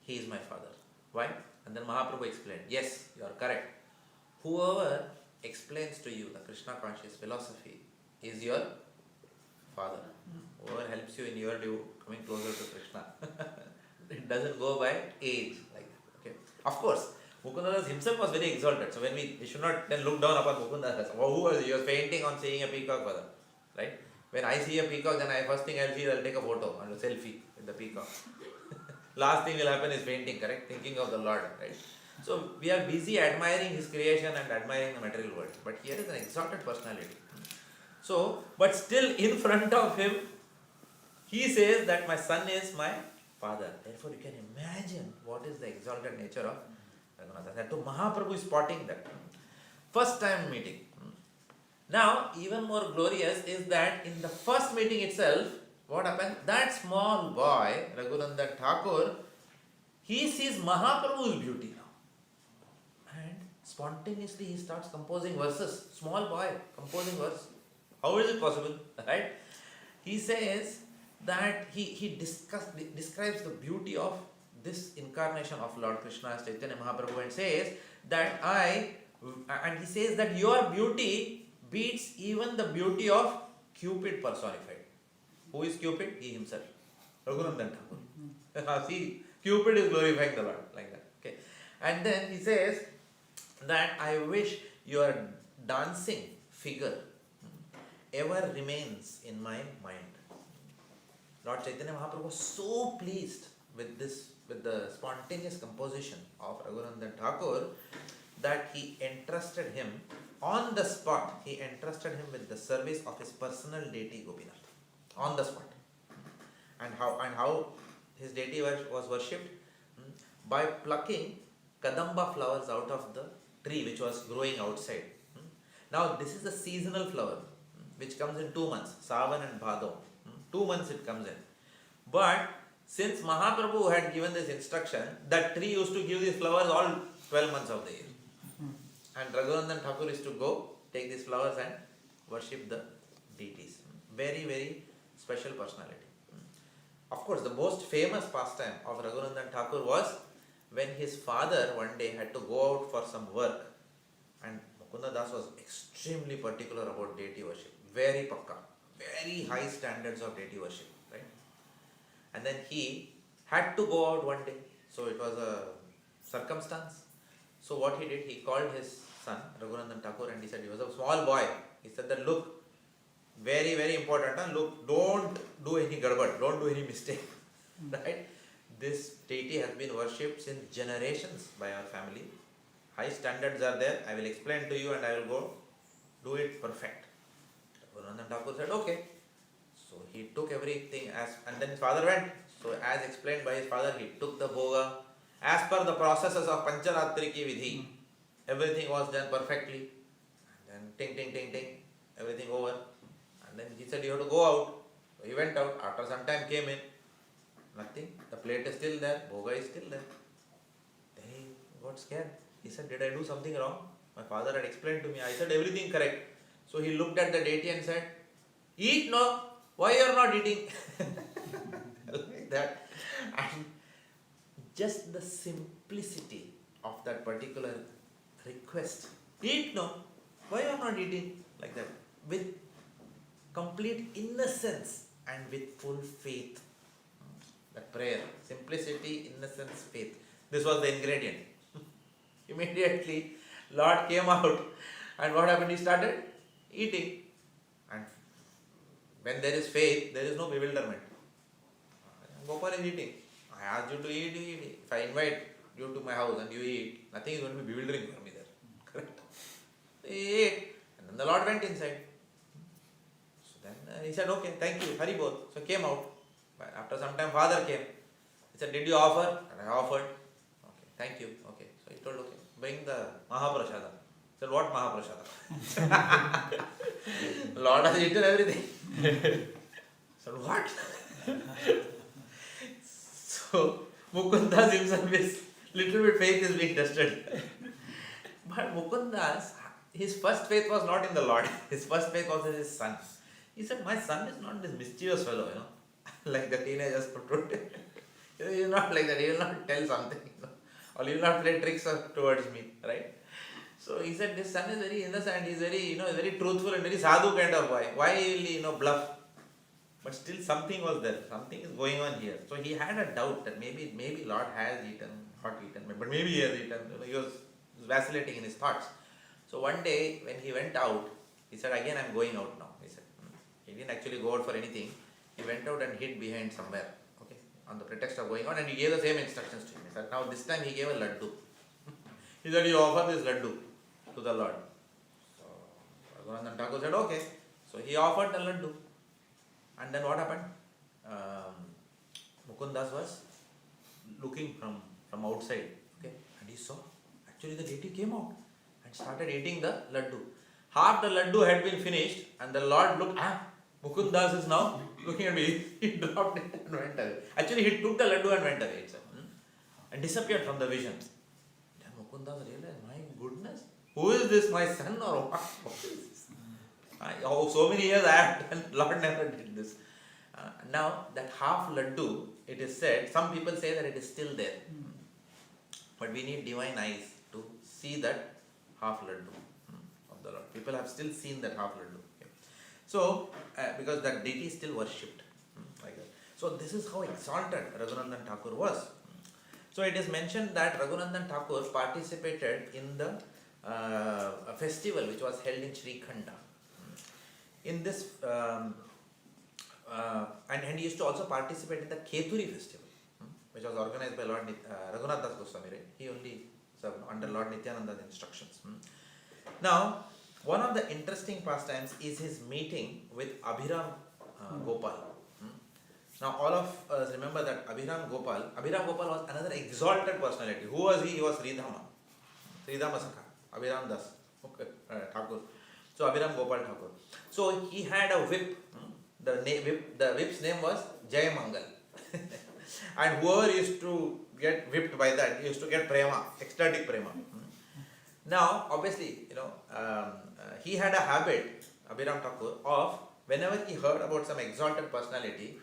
He is my father. Why? And then Mahaprabhu explained, yes, you are correct. Whoever explains to you the Krishna conscious philosophy is your father. Whoever helps you in your coming closer to Krishna. It doesn't go by age like that. Okay. Of course, Mukunda Das himself was very exalted. So when we should not then look down upon Mukunda Das. Who was he? He was fainting on seeing a peacock feather. Right? When I see a peacock, then first thing I'll take a photo and a selfie with the peacock. Last thing will happen is fainting, correct? Thinking of the Lord, right? So we are busy admiring His creation and admiring the material world. But here is an exalted personality. So, but still in front of Him, He says that my son is my father. Therefore, you can imagine what is the exalted nature of Jagannath. That too, Mahaprabhu is spotting that. First time meeting. Now, even more glorious is that in the first meeting itself, what happened? That small boy, Raghunandan Thakur, he sees Mahaprabhu's beauty now. And spontaneously he starts composing verses. Small boy composing verse. How is it possible? Right? He says that he describes the beauty of this incarnation of Lord Krishna as Chaitanya Mahaprabhu and says that he says that your beauty beats even the beauty of Cupid personified. Who is Cupid? He himself. Raghunandan Thakur. See, Cupid is glorifying the Lord like that. Okay. And then he says that I wish your dancing figure ever remains in my mind. Lord Chaitanya Mahaprabhu was so pleased with the spontaneous composition of Raghunandan Thakur that he entrusted him on the spot. He entrusted him with the service of his personal deity Gopinath. On the spot. And how his deity was worshipped? By plucking kadamba flowers out of the tree which was growing outside. Now this is a seasonal flower which comes in 2 months, Savan and Bhadav. 2 months it comes in. But since Mahaprabhu had given this instruction, that tree used to give these flowers all 12 months of the year. And Raghunandan Thakur is to go, take these flowers and worship the deities. Very, very special personality. Of course, the most famous pastime of Raghunandan Thakur was when his father one day had to go out for some work. And Mukunda Das was extremely particular about deity worship. Very pakka. Very high standards of deity worship. Right? And then he had to go out one day. So it was a circumstance. So what he did, he called his son, Raghunandan Thakur, and he said, he was a small boy. He said that, look, very, very important, look, don't do any gadbad, don't do any mistake. Right? This deity has been worshipped since generations by our family. High standards are there. I will explain to you and I will go do it perfect. Raghunandan Thakur said, okay. So he took everything and then his father went. So as explained by his father, he took the bhoga. As per the processes of Pancharatri ki vidhi, everything was done perfectly. And then ting, everything over. And then he said, you have to go out. So he went out. After some time came in. Nothing. The plate is still there. Bhoga is still there. Then he got scared. He said, did I do something wrong? My father had explained to me. I said everything correct. So he looked at the deity and said, eat no. Why you are not eating? Like that. And just the simplicity of that particular request. Eat no. Why you are not eating? Like that. With complete innocence and with full faith. That prayer. Simplicity, innocence, faith. This was the ingredient. Immediately, Lord came out. And what happened? He started eating. And when there is faith, there is no bewilderment. Gopal is eating. I asked you to eat, you eat. If I invite you to my house and you eat, nothing is going to be bewildering for me there. Correct? He ate. And then the Lord went inside. So then he said, okay, thank you, Hari bol. So he came out. But after some time, father came. He said, did you offer? And I offered. Okay, thank you. Okay. So he told, okay, bring the Mahaprasada. He said, what Mahaprasada? Lord has eaten everything. So what? So Mukundas himself is little bit faith is being tested. But Mukundas, his first faith was not in the Lord. His first faith was in his son. He said, my son is not this mischievous fellow, like the teenagers portrayed. He is not like that. He will not tell something, or he will not play tricks towards me, right? So he said, this son is very innocent. He is very, very truthful and very sadhu kind of boy. Why will he, bluff? But still something was there. Something is going on here. So he had a doubt that maybe Lord has eaten, not eaten, but maybe he has eaten. He was vacillating in his thoughts. So one day when he went out, he said, again I am going out now. He said, He didn't actually go out for anything. He went out and hid behind somewhere, okay, on the pretext of going out, and he gave the same instructions to him. He said, now this time he gave a laddu. He said, you offer this laddu to the Lord. So Raghunandan Thakur said, okay. So he offered the laddu. And then what happened? Mukundas was looking from outside, okay, and he saw actually the deity came out and started eating the laddu. Half the laddu had been finished, and the Lord looked, Mukundas is now looking at me. He dropped it and went away. Actually, he took the laddu and went away itself, and disappeared from the vision. Then Mukundas realized, my goodness, who is this, my son or what? What is this? So many years I have done, Lord never did this. Now that half laddu, it is said, some people say that it is still there. But we need divine eyes to see that half laddu of the Lord. People have still seen that half laddu. Okay. So, because that deity is still worshipped. Like that. So this is how exalted Raghunandan Thakur was. So it is mentioned that Raghunandan Thakur participated in the a festival which was held in Srikhanda. In this, and he used to also participate in the Keturi festival, which was organized by Lord Raghunath Das Goswami. Right? He only served under Lord Nityananda's instructions. Now, one of the interesting pastimes is his meeting with Abhiram Gopal. Now, all of us remember that Abhiram Gopal was another exalted personality. Who was he? He was Sridhama Sakha, Abhiram Das Thakur. So, Abhiram Gopal Thakur. So, he had a whip. The whip's name was Jai Mangal. And whoever used to get whipped by that used to get prema, ecstatic prema. Now, obviously, he had a habit, Abhiram Thakur, of whenever he heard about some exalted personality,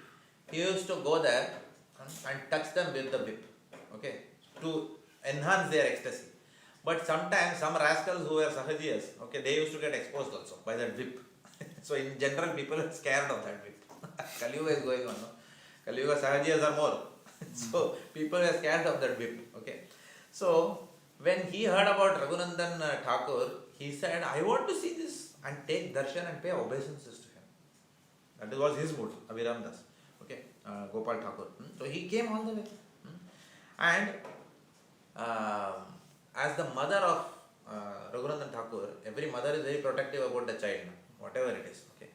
he used to go there and touch them with the whip, okay, to enhance their ecstasy. But sometimes some rascals who were sahajiyas, okay, they used to get exposed also by that whip. So in general, people are scared of that whip. Kali Yuga is going on, no? Kali Yuga sahajiyas are more. So people are scared of that whip, okay. So when he heard about Raghunandan Thakur, he said, I want to see this and take darshan and pay obeisances to him. That was his mood, Abhiram Das, okay, Gopal Thakur. So he came all the way. And as the mother of Raghunandan Thakur, every mother is very protective about the child, whatever it is. Okay,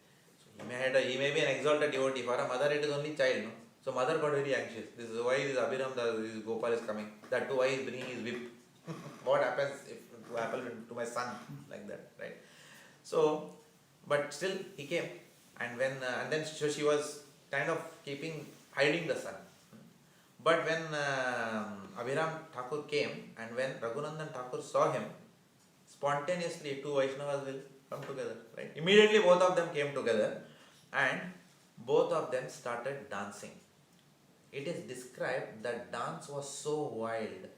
so he may be an exalted devotee. For a mother, it is only child. No? So mother got very anxious. This is why this Abhiram, this Gopal is coming. That too, why he is bringing his whip. What happens if it will happen to my son, like that, right? So, but still he came, and then she was kind of hiding the son. But when Abhiram Thakur came, and when Raghunandan Thakur saw him, spontaneously two Vaishnavas will come together, right? Immediately both of them came together, and both of them started dancing. It is described that dance was so wild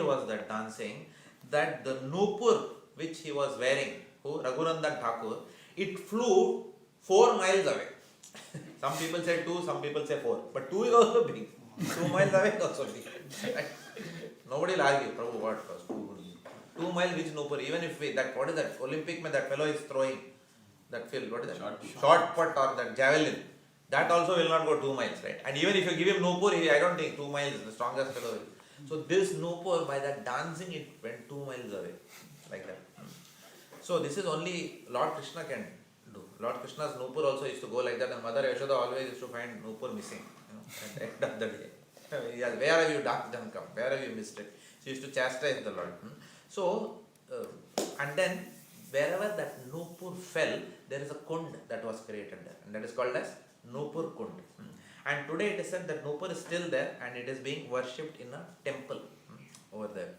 was that dancing, that the nupur which he was wearing, Raghunandan Thakur, it flew 4 miles away. Some people say 2, some people say 4, but 2 is also big. 2 miles away is also big. Nobody will argue, Prabhu, what was 2 miles, which nupur? Even if what is that Olympic that fellow is throwing, that field, what is that? Short put or that javelin, that also will not go 2 miles, right? And even if you give him nupur, I don't think 2 miles, the strongest fellow will. So this nupur, by that dancing, it went 2 miles away, like that. So this is only Lord Krishna can do. Lord Krishna's nupur also used to go like that, and Mother Yashoda always used to find nupur missing, at the end of the day. Where have you danced and come? Where have you missed it? She used to chastise the Lord. So, and then wherever that nupur fell, there is a kund that was created there, and that is called as nupur kund. And today it is said that nupur is still there, and it is being worshipped in a temple over there.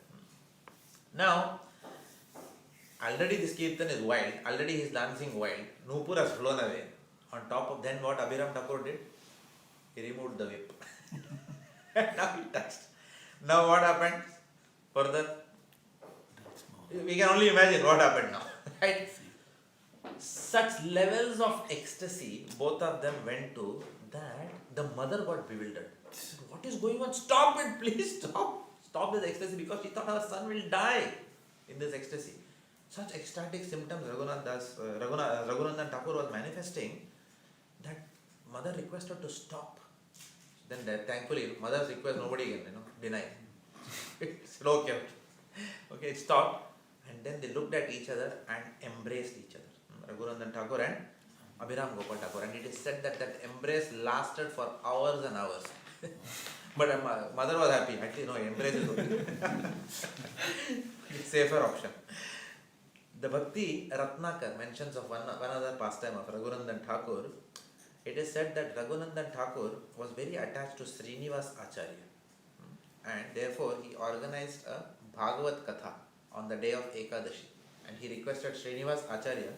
Now, already this kirtan is wild, already he is dancing wild, nupur has flown away. On top of then what Abhiram Thakur did? He removed the whip. Now he touched. Now what happened further? We can only imagine what happened now. Right? Such levels of ecstasy both of them went to, that the mother got bewildered. What is going on? Stop it, please stop. Stop this ecstasy, because she thought her son will die in this ecstasy. such ecstatic symptoms Raghunandan Thakur was manifesting that mother requested to stop. Then thankfully mother's request nobody can deny. It's okay. Okay, it stopped. And then they looked at each other and embraced each other. Raghunandan Thakur and Abhiram Gopal Thakur. And it is said that embrace lasted for hours and hours. But mother was happy. Actually, no, embrace is okay. It's safer option. The Bhakti Ratnakar mentions of one other pastime of Raghunandan Thakur. It is said that Raghunandan Thakur was very attached to Śrīmad Bhāgavatam. And therefore, he organized a Bhagavat Katha on the day of Ekadashi. And he requested Śrīmad Bhāgavatam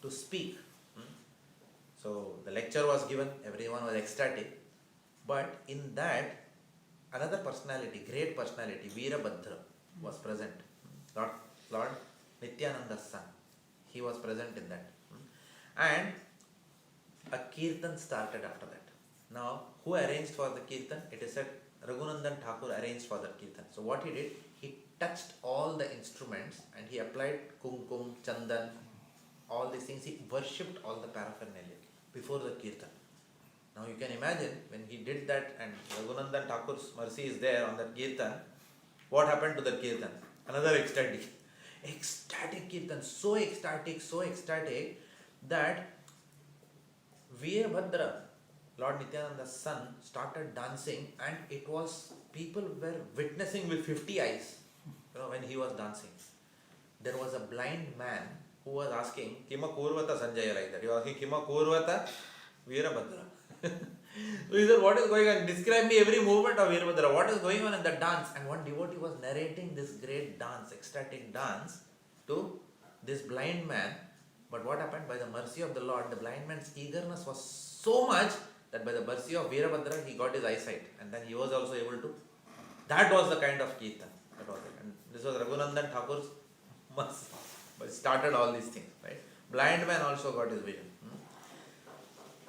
to speak. So, the lecture was given, everyone was ecstatic. But in that, another personality, great personality, Veerabhadra, was present. Lord Nityananda's son. He was present in that. And a kirtan started after that. Now, who arranged for the kirtan? It is said Raghunandan Thakur arranged for the kirtan. So what he did, he touched all the instruments and he applied kumkum, chandan, all these things. He worshipped all the paraphernalia before the kirtan. Now you can imagine when he did that and Raghunandan Thakur's mercy is there on that kirtan, what happened to the kirtan? Another ecstatic kirtan, so ecstatic that Veerabhadra, Lord Nityananda's son, started dancing and it was, people were witnessing with 50 eyes, when he was dancing. There was a blind man who was asking, Kima Kurvata Sanjaya, like that. He was asking, Kima Kurvata Veerabhadra. So he said, what is going on? Describe me every movement of Veerabhadra. What is going on in the dance? And one devotee was narrating this great dance, ecstatic dance to this blind man. But what happened? By the mercy of the Lord, the blind man's eagerness was so much that by the mercy of Veerabhadra, he got his eyesight. And then he was also able to. That was the kind of kirtan. That was it. And this was Raghunandan Thakur's mercy. But started all these things, right? Blind man also got his vision.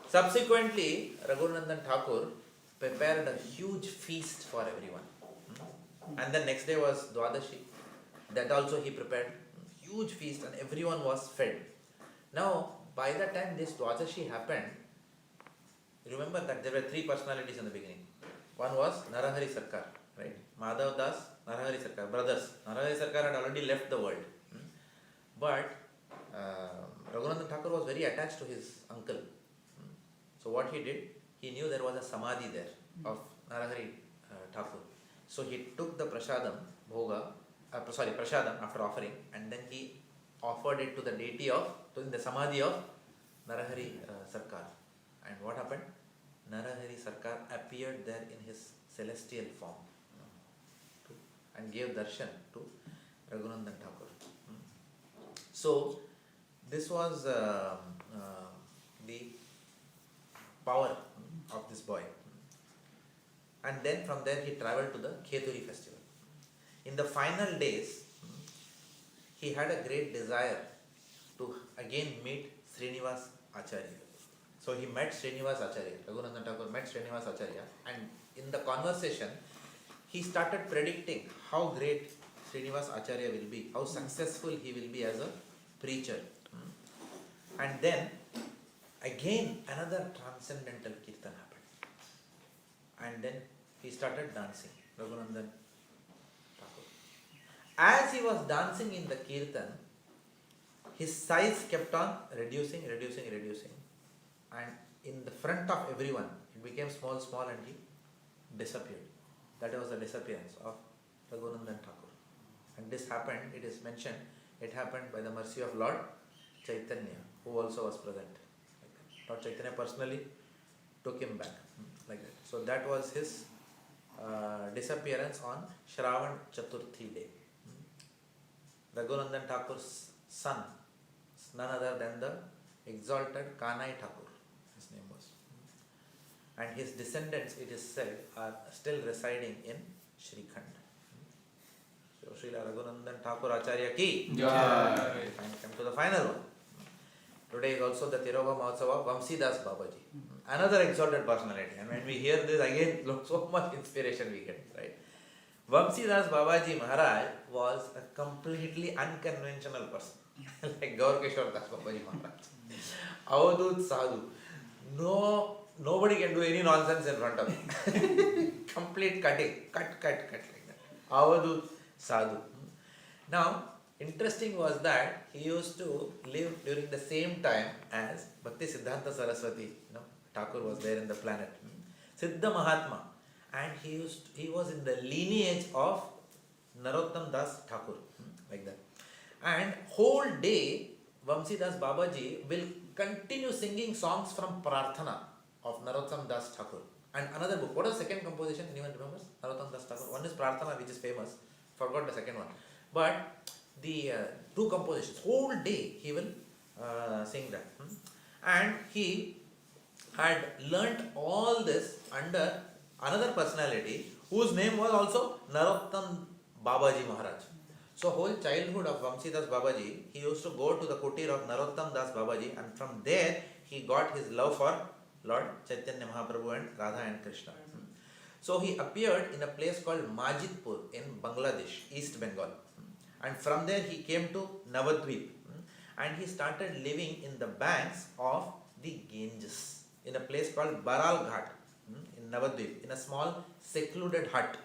Subsequently, Raghunandan Thakur prepared a huge feast for everyone. And the next day was Dwadashi. That also he prepared huge feast and everyone was fed. Now, by the time this Dwadashi happened, remember that there were three personalities in the beginning. One was Narahari Sarkar, right? Madhav Das, Narahari Sarkar, brothers. Narahari Sarkar had already left the world. But Raghunandan Thakur was very attached to his uncle. So what he did, he knew there was a samadhi there of Narahari Thakur. So he took the prasadam, prasadam after offering, and then he offered it to the deity to the samadhi of Narahari Sarkar. And what happened? Narahari Sarkar appeared there in his celestial form and gave darshan to Raghunandan Thakur. So this was the power of this boy. And then from there he travelled to the Kheturi festival. In the final days, he had a great desire to again meet Śrīmad Acharya. So he met Śrīmad Acharya. Raghunandan Thakur met Śrīmad Acharya, and in the conversation, he started predicting how great Śrīmad Acharya will be, how successful he will be as a preacher. And then again another transcendental kirtan happened. And then he started dancing, Raghunandan Thakur. As he was dancing in the kirtan, his size kept on reducing. And in the front of everyone, it became small and he disappeared. That was the disappearance of Raghunandan Thakur. And this happened, it is mentioned, it happened by the mercy of Lord Chaitanya, who also was present. Lord Chaitanya personally took him back, like that. So that was his disappearance on Shravan Chaturthi day. Raghunandan Thakur's son, none other than the exalted Kanai Thakur, his name was. And his descendants, it is said, are still residing in Srikhand. So Srila Raghunandan Thakur Acharya ki Jai. And come to the final one. Today is also the Tirobha Mahotsava of Vamsidas Babaji. Another exalted personality. And when we hear this again, so much inspiration we get, right? Vamsidas Babaji Maharaj was a completely unconventional person. Like Gaur Kishore Das Babaji Maharaj. Avadut Sadhu. Nobody can do any nonsense in front of him. Complete cutting. Cut like that. Avadut Sadhu. Now, interesting was that he used to live during the same time as Bhakti Siddhanta Saraswati. Thakur was there in the planet. Siddha Mahatma. And he was in the lineage of Narottam Das Thakur. Like that. And whole day, Vamsidas Babaji will continue singing songs from Prarthana of Narottam Das Thakur. And another book. What was the second composition? Anyone remembers? Narottam Das Thakur. One is Prarthana, which is famous. Forgot the second one. But the two compositions, whole day he will sing that. And he had learnt all this under another personality whose name was also Narottam Babaji Maharaj. So whole childhood of Vamsidas Babaji, he used to go to the kutir of Narottam Das Babaji, and from there he got his love for Lord Chaitanya Mahaprabhu and Radha and Krishna. So he appeared in a place called Majidpur in Bangladesh, East Bengal. And from there he came to Navadvip, and he started living in the banks of the Ganges in a place called Baral Ghat in Navadvip, in a small secluded hut.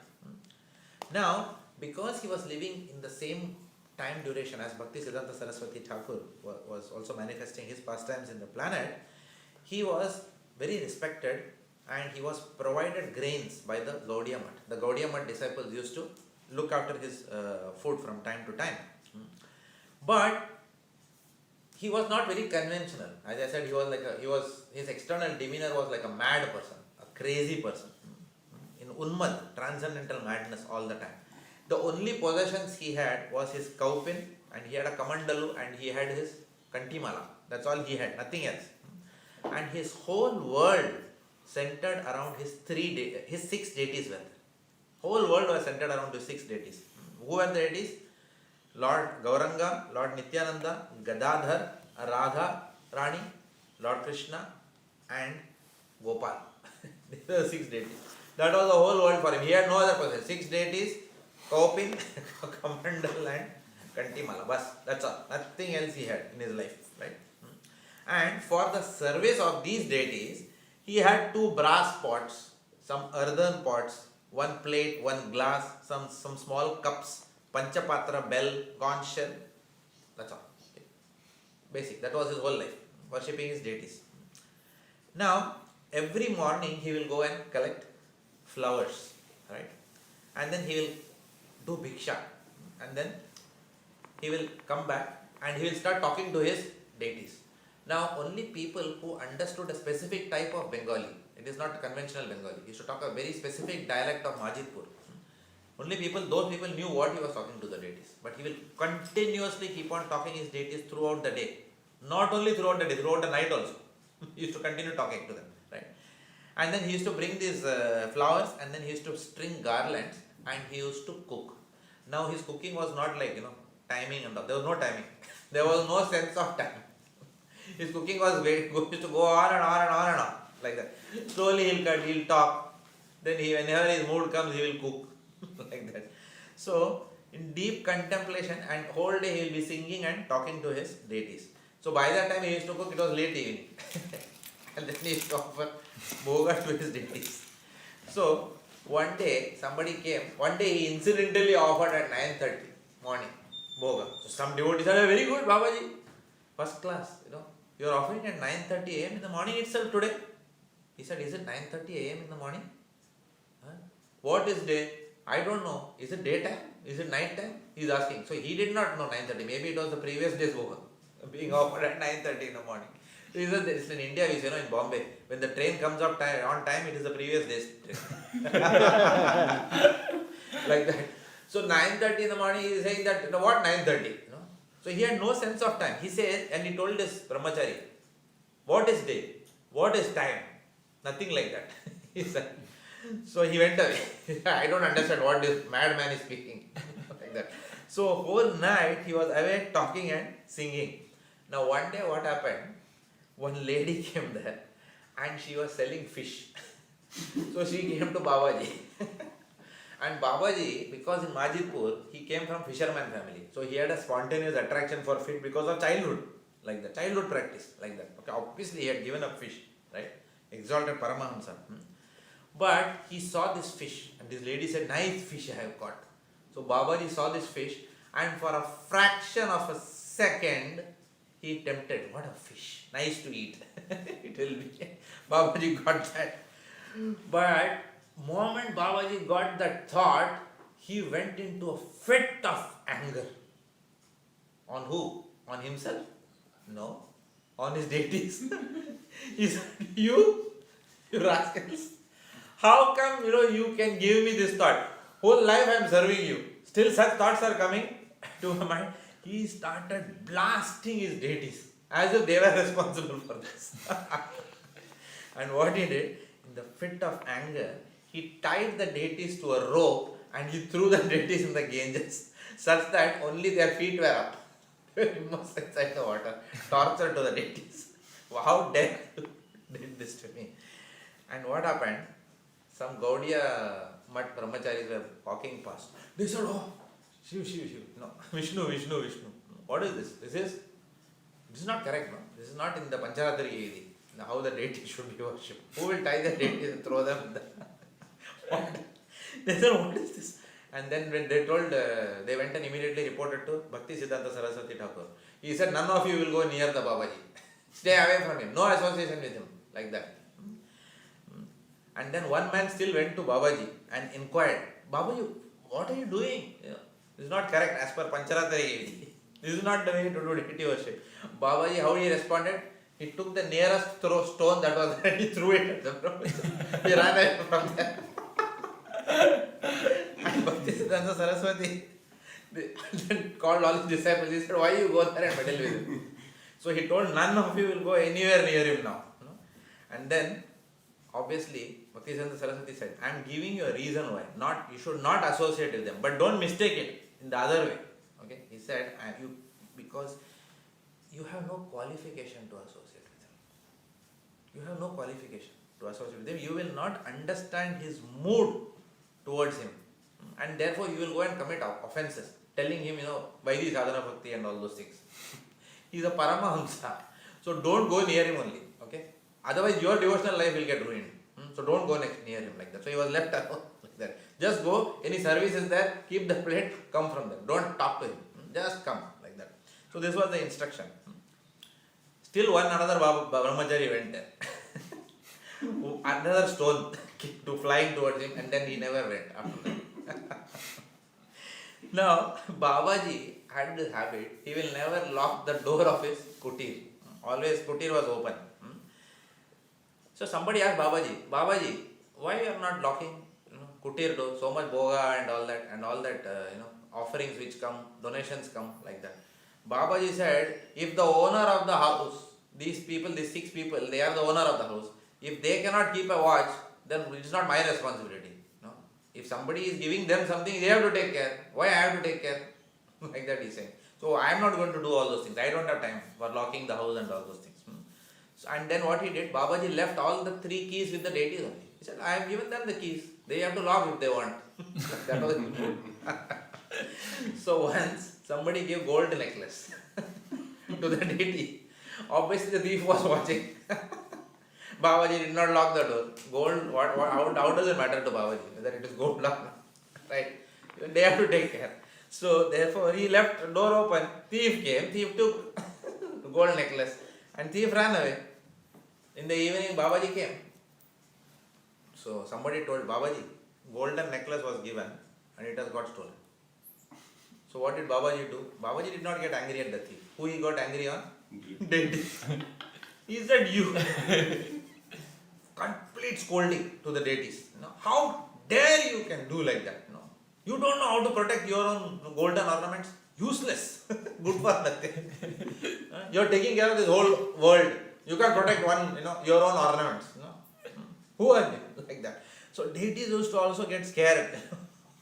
Now, because he was living in the same time duration as Bhakti Siddhanta Saraswati Thakur was also manifesting his pastimes in the planet, he was very respected and he was provided grains by the Gaudiya Math. The Gaudiya Math disciples used to look after his food from time to time. But he was not very conventional. As I said, his external demeanor was like a mad person, a crazy person, in Unmad, transcendental madness all the time. The only possessions he had was his cowpin, and he had a kamandalu, and he had his kantimala. That's all he had, nothing else. And his whole world centered around his 6 deities were there. Whole world was centered around the 6 deities. Who were the deities? Lord Gauranga, Lord Nityananda, Gadadhar, Radha, Rani, Lord Krishna, and Gopal. These were the 6 deities. That was the whole world for him. He had no other possession. 6 deities, Kaupin, Kamandal, and Kantimala. Bas, that's all. Nothing else he had in his life. Right? And for the service of these deities, he had 2 brass pots, some earthen pots, 1 plate, 1 glass, some small cups, Panchapatra, bell, conch shell. That's all. Basic. That was his whole life, worshipping his deities. Now, every morning he will go and collect flowers, right? And then he will do bhiksha. And then he will come back and he will start talking to his deities. Now, only people who understood a specific type of Bengali, it is not conventional Bengali, he used to talk a very specific dialect of Majidpur. Only those people knew what he was talking to the deities. But he will continuously keep on talking his deities throughout the day. Not only throughout the day, throughout the night also. He used to continue talking to them, right? And then he used to bring these flowers, and then he used to string garlands, and he used to cook. Now his cooking was not like, timing and all. There was no timing. There was no sense of time. His cooking was used to go on and on and on and on, like that. Slowly he'll cut, he'll talk. Then whenever his mood comes, he will cook. Like that. So, in deep contemplation, and whole day he will be singing and talking to his deities. So, by that time he used to cook, it was late evening. And then he used to offer bhoga to his deities. So, one day somebody came, he incidentally offered at 9:30 morning bhoga. So, some devotees said, very good, Babaji, first class, you are offering at 9:30 a.m. in the morning itself today. He said, is it 9:30 a.m. in the morning? Huh? What is day? I don't know. Is it daytime? Is it night time? He is asking. So he did not know 9:30. Maybe it was the previous day's bhoga being offered at 9:30 in the morning. He said, it's in India, we say, in Bombay, when the train comes up on time, it is the previous day's train. Like that. So 9:30 in the morning, he is saying that, what 9:30? So he had no sense of time. He says, and he told this brahmachari, what is day? What is time? Nothing like that. He said. So he went away. I don't understand what this madman is speaking. Like that. So whole night he was awake talking and singing. Now one day what happened? One lady came there and she was selling fish. So she came to Babaji. And Babaji, because in Majidpur, he came from fisherman family. So he had a spontaneous attraction for fish because of childhood. Like that, childhood practice, like that. Okay, obviously he had given up fish, right? Exalted Paramahamsa. But he saw this fish, and this lady said, nice fish I have caught. So Babaji saw this fish, and for a fraction of a second, he tempted, what a fish, nice to eat. It will be. Babaji got that. But moment Babaji got that thought, he went into a fit of anger. On who? On himself? No. On his deities. He said, you rascals, how come you can give me this thought? Whole life I am serving you. Still such thoughts are coming to my mind. He started blasting his deities as if they were responsible for this. And what he did, in the fit of anger, he tied the deities to a rope and he threw the deities in the Ganges such that only their feet were up. They were immersed inside the water. Torture to the deities. How dare you did this to me? And what happened? Some Gaudiya Mat brahmacharis were walking past. They said, oh, Shiv. No, Vishnu. What is this? This is not correct, no? This is not in the Pancharatari Yedi. How the deity should be worshipped. Who will tie the deities and throw them in the... What? They said, what is this? And then when they told, they went and immediately reported to Bhaktivedanta Saraswati Thakur. He said, none of you will go near the Babaji. Stay away from him. No association with him. Like that. And then one man still went to Babaji and inquired, Babaji, what are you doing? This is not correct as per Pancharatari. This is not the way to do deity worship. Babaji, how he responded? He took the nearest stone that was there and he threw it at the Brahmachari. He ran away from there. And Bhaktivedanta Saraswati then called all his disciples. He said, why you go there and meddle with him? So he told, none of you will go anywhere near him now. And then, obviously, Bhaktivedanta Saraswati said, I am giving you a reason why. You should not associate with them. But don't mistake it in the other way. Okay? He said, because you have no qualification to associate with them. You have no qualification to associate with them. You will not understand his mood towards him. And therefore, you will go and commit offenses. Telling him, Vaidhi Sadhana Bhakti and all those things. He is a Paramahamsa. So don't go near him only. Okay? Otherwise, your devotional life will get ruined. So don't go near him like that. So he was left alone like that. Just go, any service is there, keep the plate, come from there. Don't talk to him. Just come like that. So this was the instruction. Still another brahmachari went there. Another stone to flying towards him and then he never went after that. Now, Babaji had this habit, he will never lock the door of his kutir. Always kutir was open. So somebody asked Babaji, why you are not locking kutir door, so much boga and all that offerings which come, donations come like that. Babaji said, if the owner of the house, these 6 people, they are the owner of the house, if they cannot keep a watch, then it is not my responsibility. No? If somebody is giving them something, they have to take care. Why I have to take care? Like that he is saying. So I am not going to do all those things. I don't have time for locking the house and all those things. So, and then what he did, Babaji left all the 3 keys with the deities only. He said, I have given them the keys. They have to lock if they want. That was So once somebody gave gold necklace to the deity. Obviously the thief was watching. Babaji did not lock the door. Gold, how does it matter to Babaji whether it is gold or not? Right? They have to take care. So therefore he left the door open. Thief came. Thief took the gold necklace and thief ran away. In the evening Babaji came. So somebody told Babaji, golden necklace was given and it has got stolen. So what did Babaji do? Babaji did not get angry at the thief. Who he got angry on? Deity. He said, you. Complete scolding to the deities. How dare you can do like that? You don't know how to protect your own golden ornaments? Useless. Good for nothing. You are taking care of this whole world. You can protect your own ornaments. Who are you? Like that. So deities used to also get scared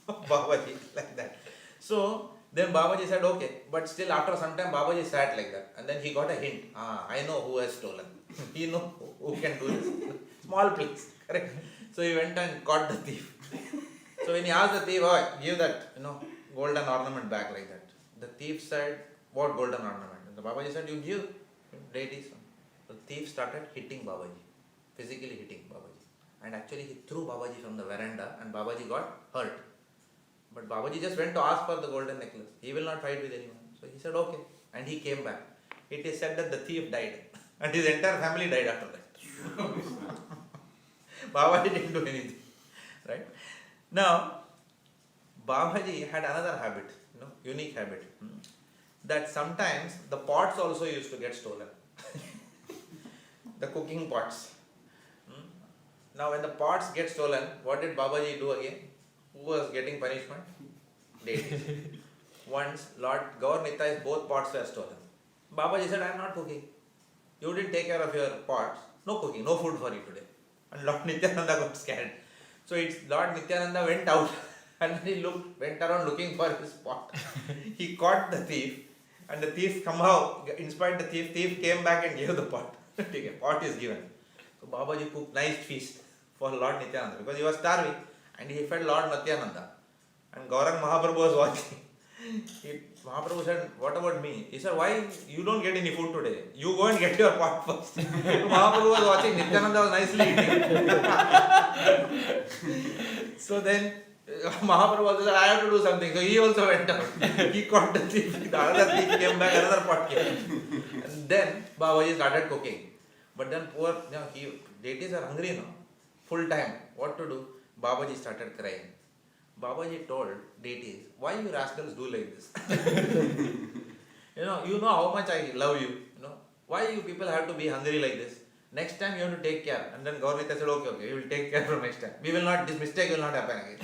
of Babaji like that. So then Babaji said, okay, but still after some time Babaji sat like that. And then he got a hint. I know who has stolen. He know who can do this. Small place. Correct. So he went and caught the thief. So when he asked the thief, oh, give that, golden ornament back like that. The thief said, what golden ornament? And the Babaji said, you give deities. The thief started hitting Babaji, physically hitting Babaji. And actually he threw Babaji from the veranda and Babaji got hurt. But Babaji just went to ask for the golden necklace. He will not fight with anyone. So he said, okay. And he came back. It is said that the thief died. And his entire family died after that. Babaji didn't do anything. Right? Now, Babaji had another habit, unique habit. That sometimes the pots also used to get stolen. The cooking pots. Now when the pots get stolen, what did Babaji do again? Who was getting punishment? Deities. Once Lord Gaur-Nitai's both pots were stolen. Babaji said, I am not cooking. You didn't take care of your pots. No cooking, no food for you today. And Lord Nityananda got scared. So Lord Nityananda went out and he went around looking for his pot. He caught the thief and the thief somehow, in spite the thief came back and gave the pot. Okay, pot is given. So Babaji cooked nice feast for Lord Nityananda because he was starving and he fed Lord Nityananda. And Gaurang Mahaprabhu was watching. Mahaprabhu said, what about me? He said, why you don't get any food today? You go and get your pot first. Mahaprabhu was watching, Nityananda was nicely eating. So then Mahaprabhu also said, I have to do something. So he also went out. He caught the thief. The other thief came back, another pot came. And then Babaji started cooking. But then deities are hungry now. Full time. What to do? Babaji started crying. Babaji told deities, why you rascals do like this? you know how much I love you. Why you people have to be hungry like this? Next time you have to take care. And then Gaur-Nitya said, okay, we will take care from next time. This mistake will not happen again.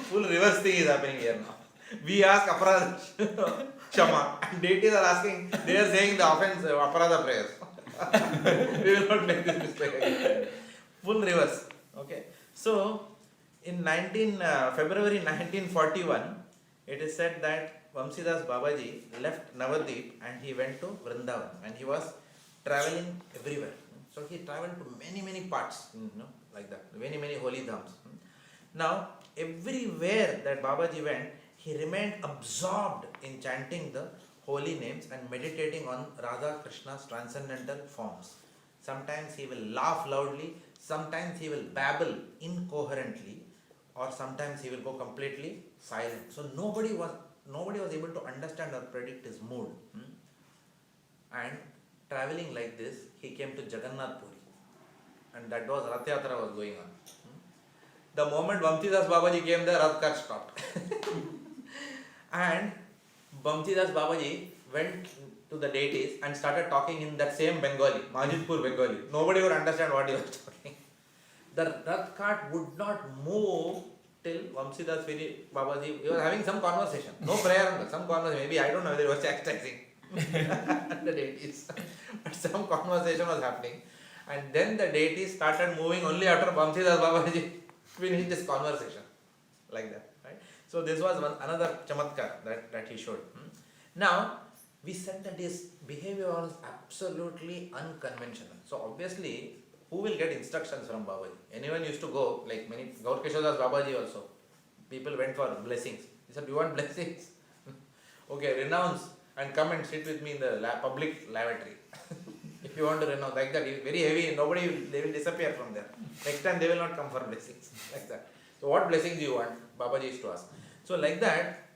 Full reverse thing is happening here now. We ask aparadha Shama. And deities are asking, they are saying the offense, aparadha prayers. We will not make this mistake again. Full reverse. Okay. So, in February 1941, it is said that Vamsidas Babaji left Navadvip and he went to Vrindavan and he was traveling everywhere. So he traveled to many parts, like that, many holy dhams. Now, everywhere that Babaji went, he remained absorbed in chanting the holy names and meditating on Radha Krishna's transcendental forms. Sometimes he will laugh loudly, sometimes he will babble incoherently, or sometimes he will go completely silent. So nobody was able to understand or predict his mood. And traveling like this, he came to Jagannath Puri. And that was Rath Yatra was going on. The moment Vamsidas Babaji came there, Rath car stopped. And Vamsidas Babaji went to the deities and started talking in that same Bengali, Majidpur Bengali. Nobody would understand what he was talking. The Rath cart would not move till Vamsidas Babaji, he was having some conversation. No prayer, some conversation. Maybe, I don't know whether he was chastising the deities. But some conversation was happening. And then the deities started moving only after Vamsidas Babaji finished this conversation. Like that. Right? So this was another chamatkar that he showed. Now, we said that his behavior was absolutely unconventional. So obviously, who will get instructions from Babaji? Anyone used to go, like many, Gaur Kishodas Babaji also. People went for blessings. He said, you want blessings? Okay, renounce and come and sit with me in the public lavatory. If you want to renounce, like that, very heavy, they will disappear from there. Next time they will not come for blessings, like that. So what blessings do you want? Babaji used to ask. So like that,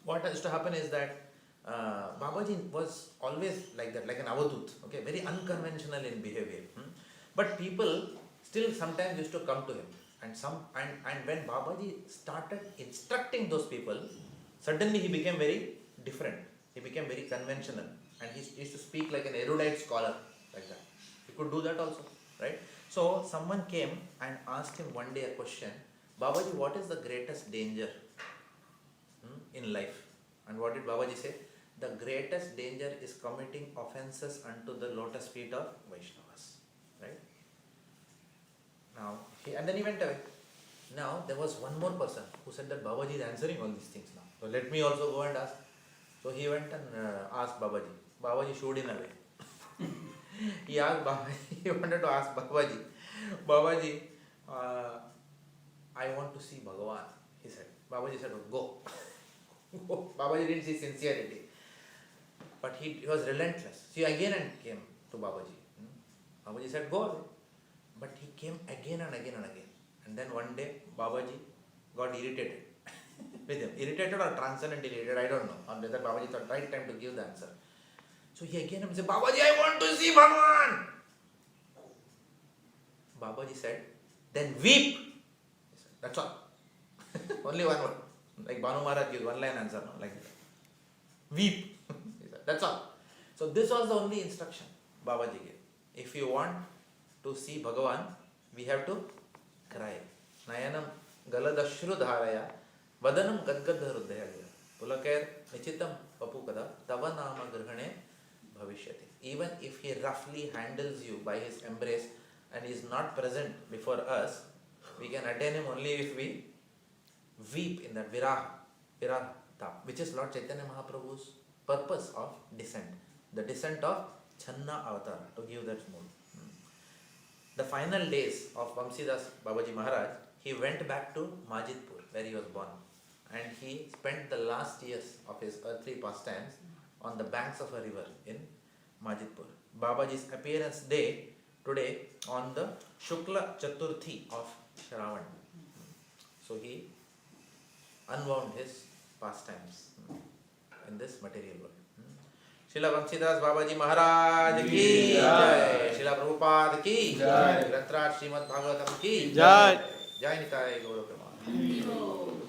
what used to happen is that Babaji was always like that, like an avadut, okay, very unconventional in behavior. But people still sometimes used to come to him. And when Babaji started instructing those people, suddenly he became very different. He became very conventional. And he used to speak like an erudite scholar, like that. He could do that also, right? So someone came and asked him one day a question, Babaji, what is the greatest danger in life? And what did Babaji say? The greatest danger is committing offenses unto the lotus feet of Vaishnavas. Right? Now, and then he went away. Now, there was one more person who said that Babaji is answering all these things now. So, let me also go and ask. So, he went and asked Babaji. Babaji shooed him away. He wanted to ask Babaji, I want to see Bhagavan, he said. Babaji said, go. Go. Babaji didn't see sincerity. But he was relentless. He again and came to Babaji. Babaji said, go. But he came again and again and again. And then one day, Babaji got irritated with him. Irritated or transcendently irritated, I don't know. Or whether Babaji thought right time to give the answer. So he again said, Babaji, I want to see Bhagavan. Babaji said, then weep. He said, that's all. Only one word. Like Bhanu Maharaj gives one line answer. No? Like that. Weep. He said, that's all. So this was the only instruction Babaji gave. If you want to see Bhagavan, we have to cry. Nayanam galadashru dharaya vadanam gadgada hridaya pulakair nichitam papukada tava nama grihane bhavishyati. Even if he roughly handles you by his embrace and is not present before us, we can attain him only if we weep in that viraha, which is Lord Chaitanya Mahaprabhu's purpose of descent. The descent of Channa Avatar, to give that mood. The final days of Vamsidas Babaji Maharaj, he went back to Majidpur, where he was born. And he spent the last years of his earthly pastimes on the banks of a river in Majidpur. Babaji's appearance day today on the Shukla Chaturthi of Shravan. So he unwound his pastimes in this material world. Srila Vamsidas Babaji Maharaj ki jai. Srila Prabhupada ki jai. Granthrat Śrīmad Bhāgavatam ki jai. Jai Nitai Gaura Premanand.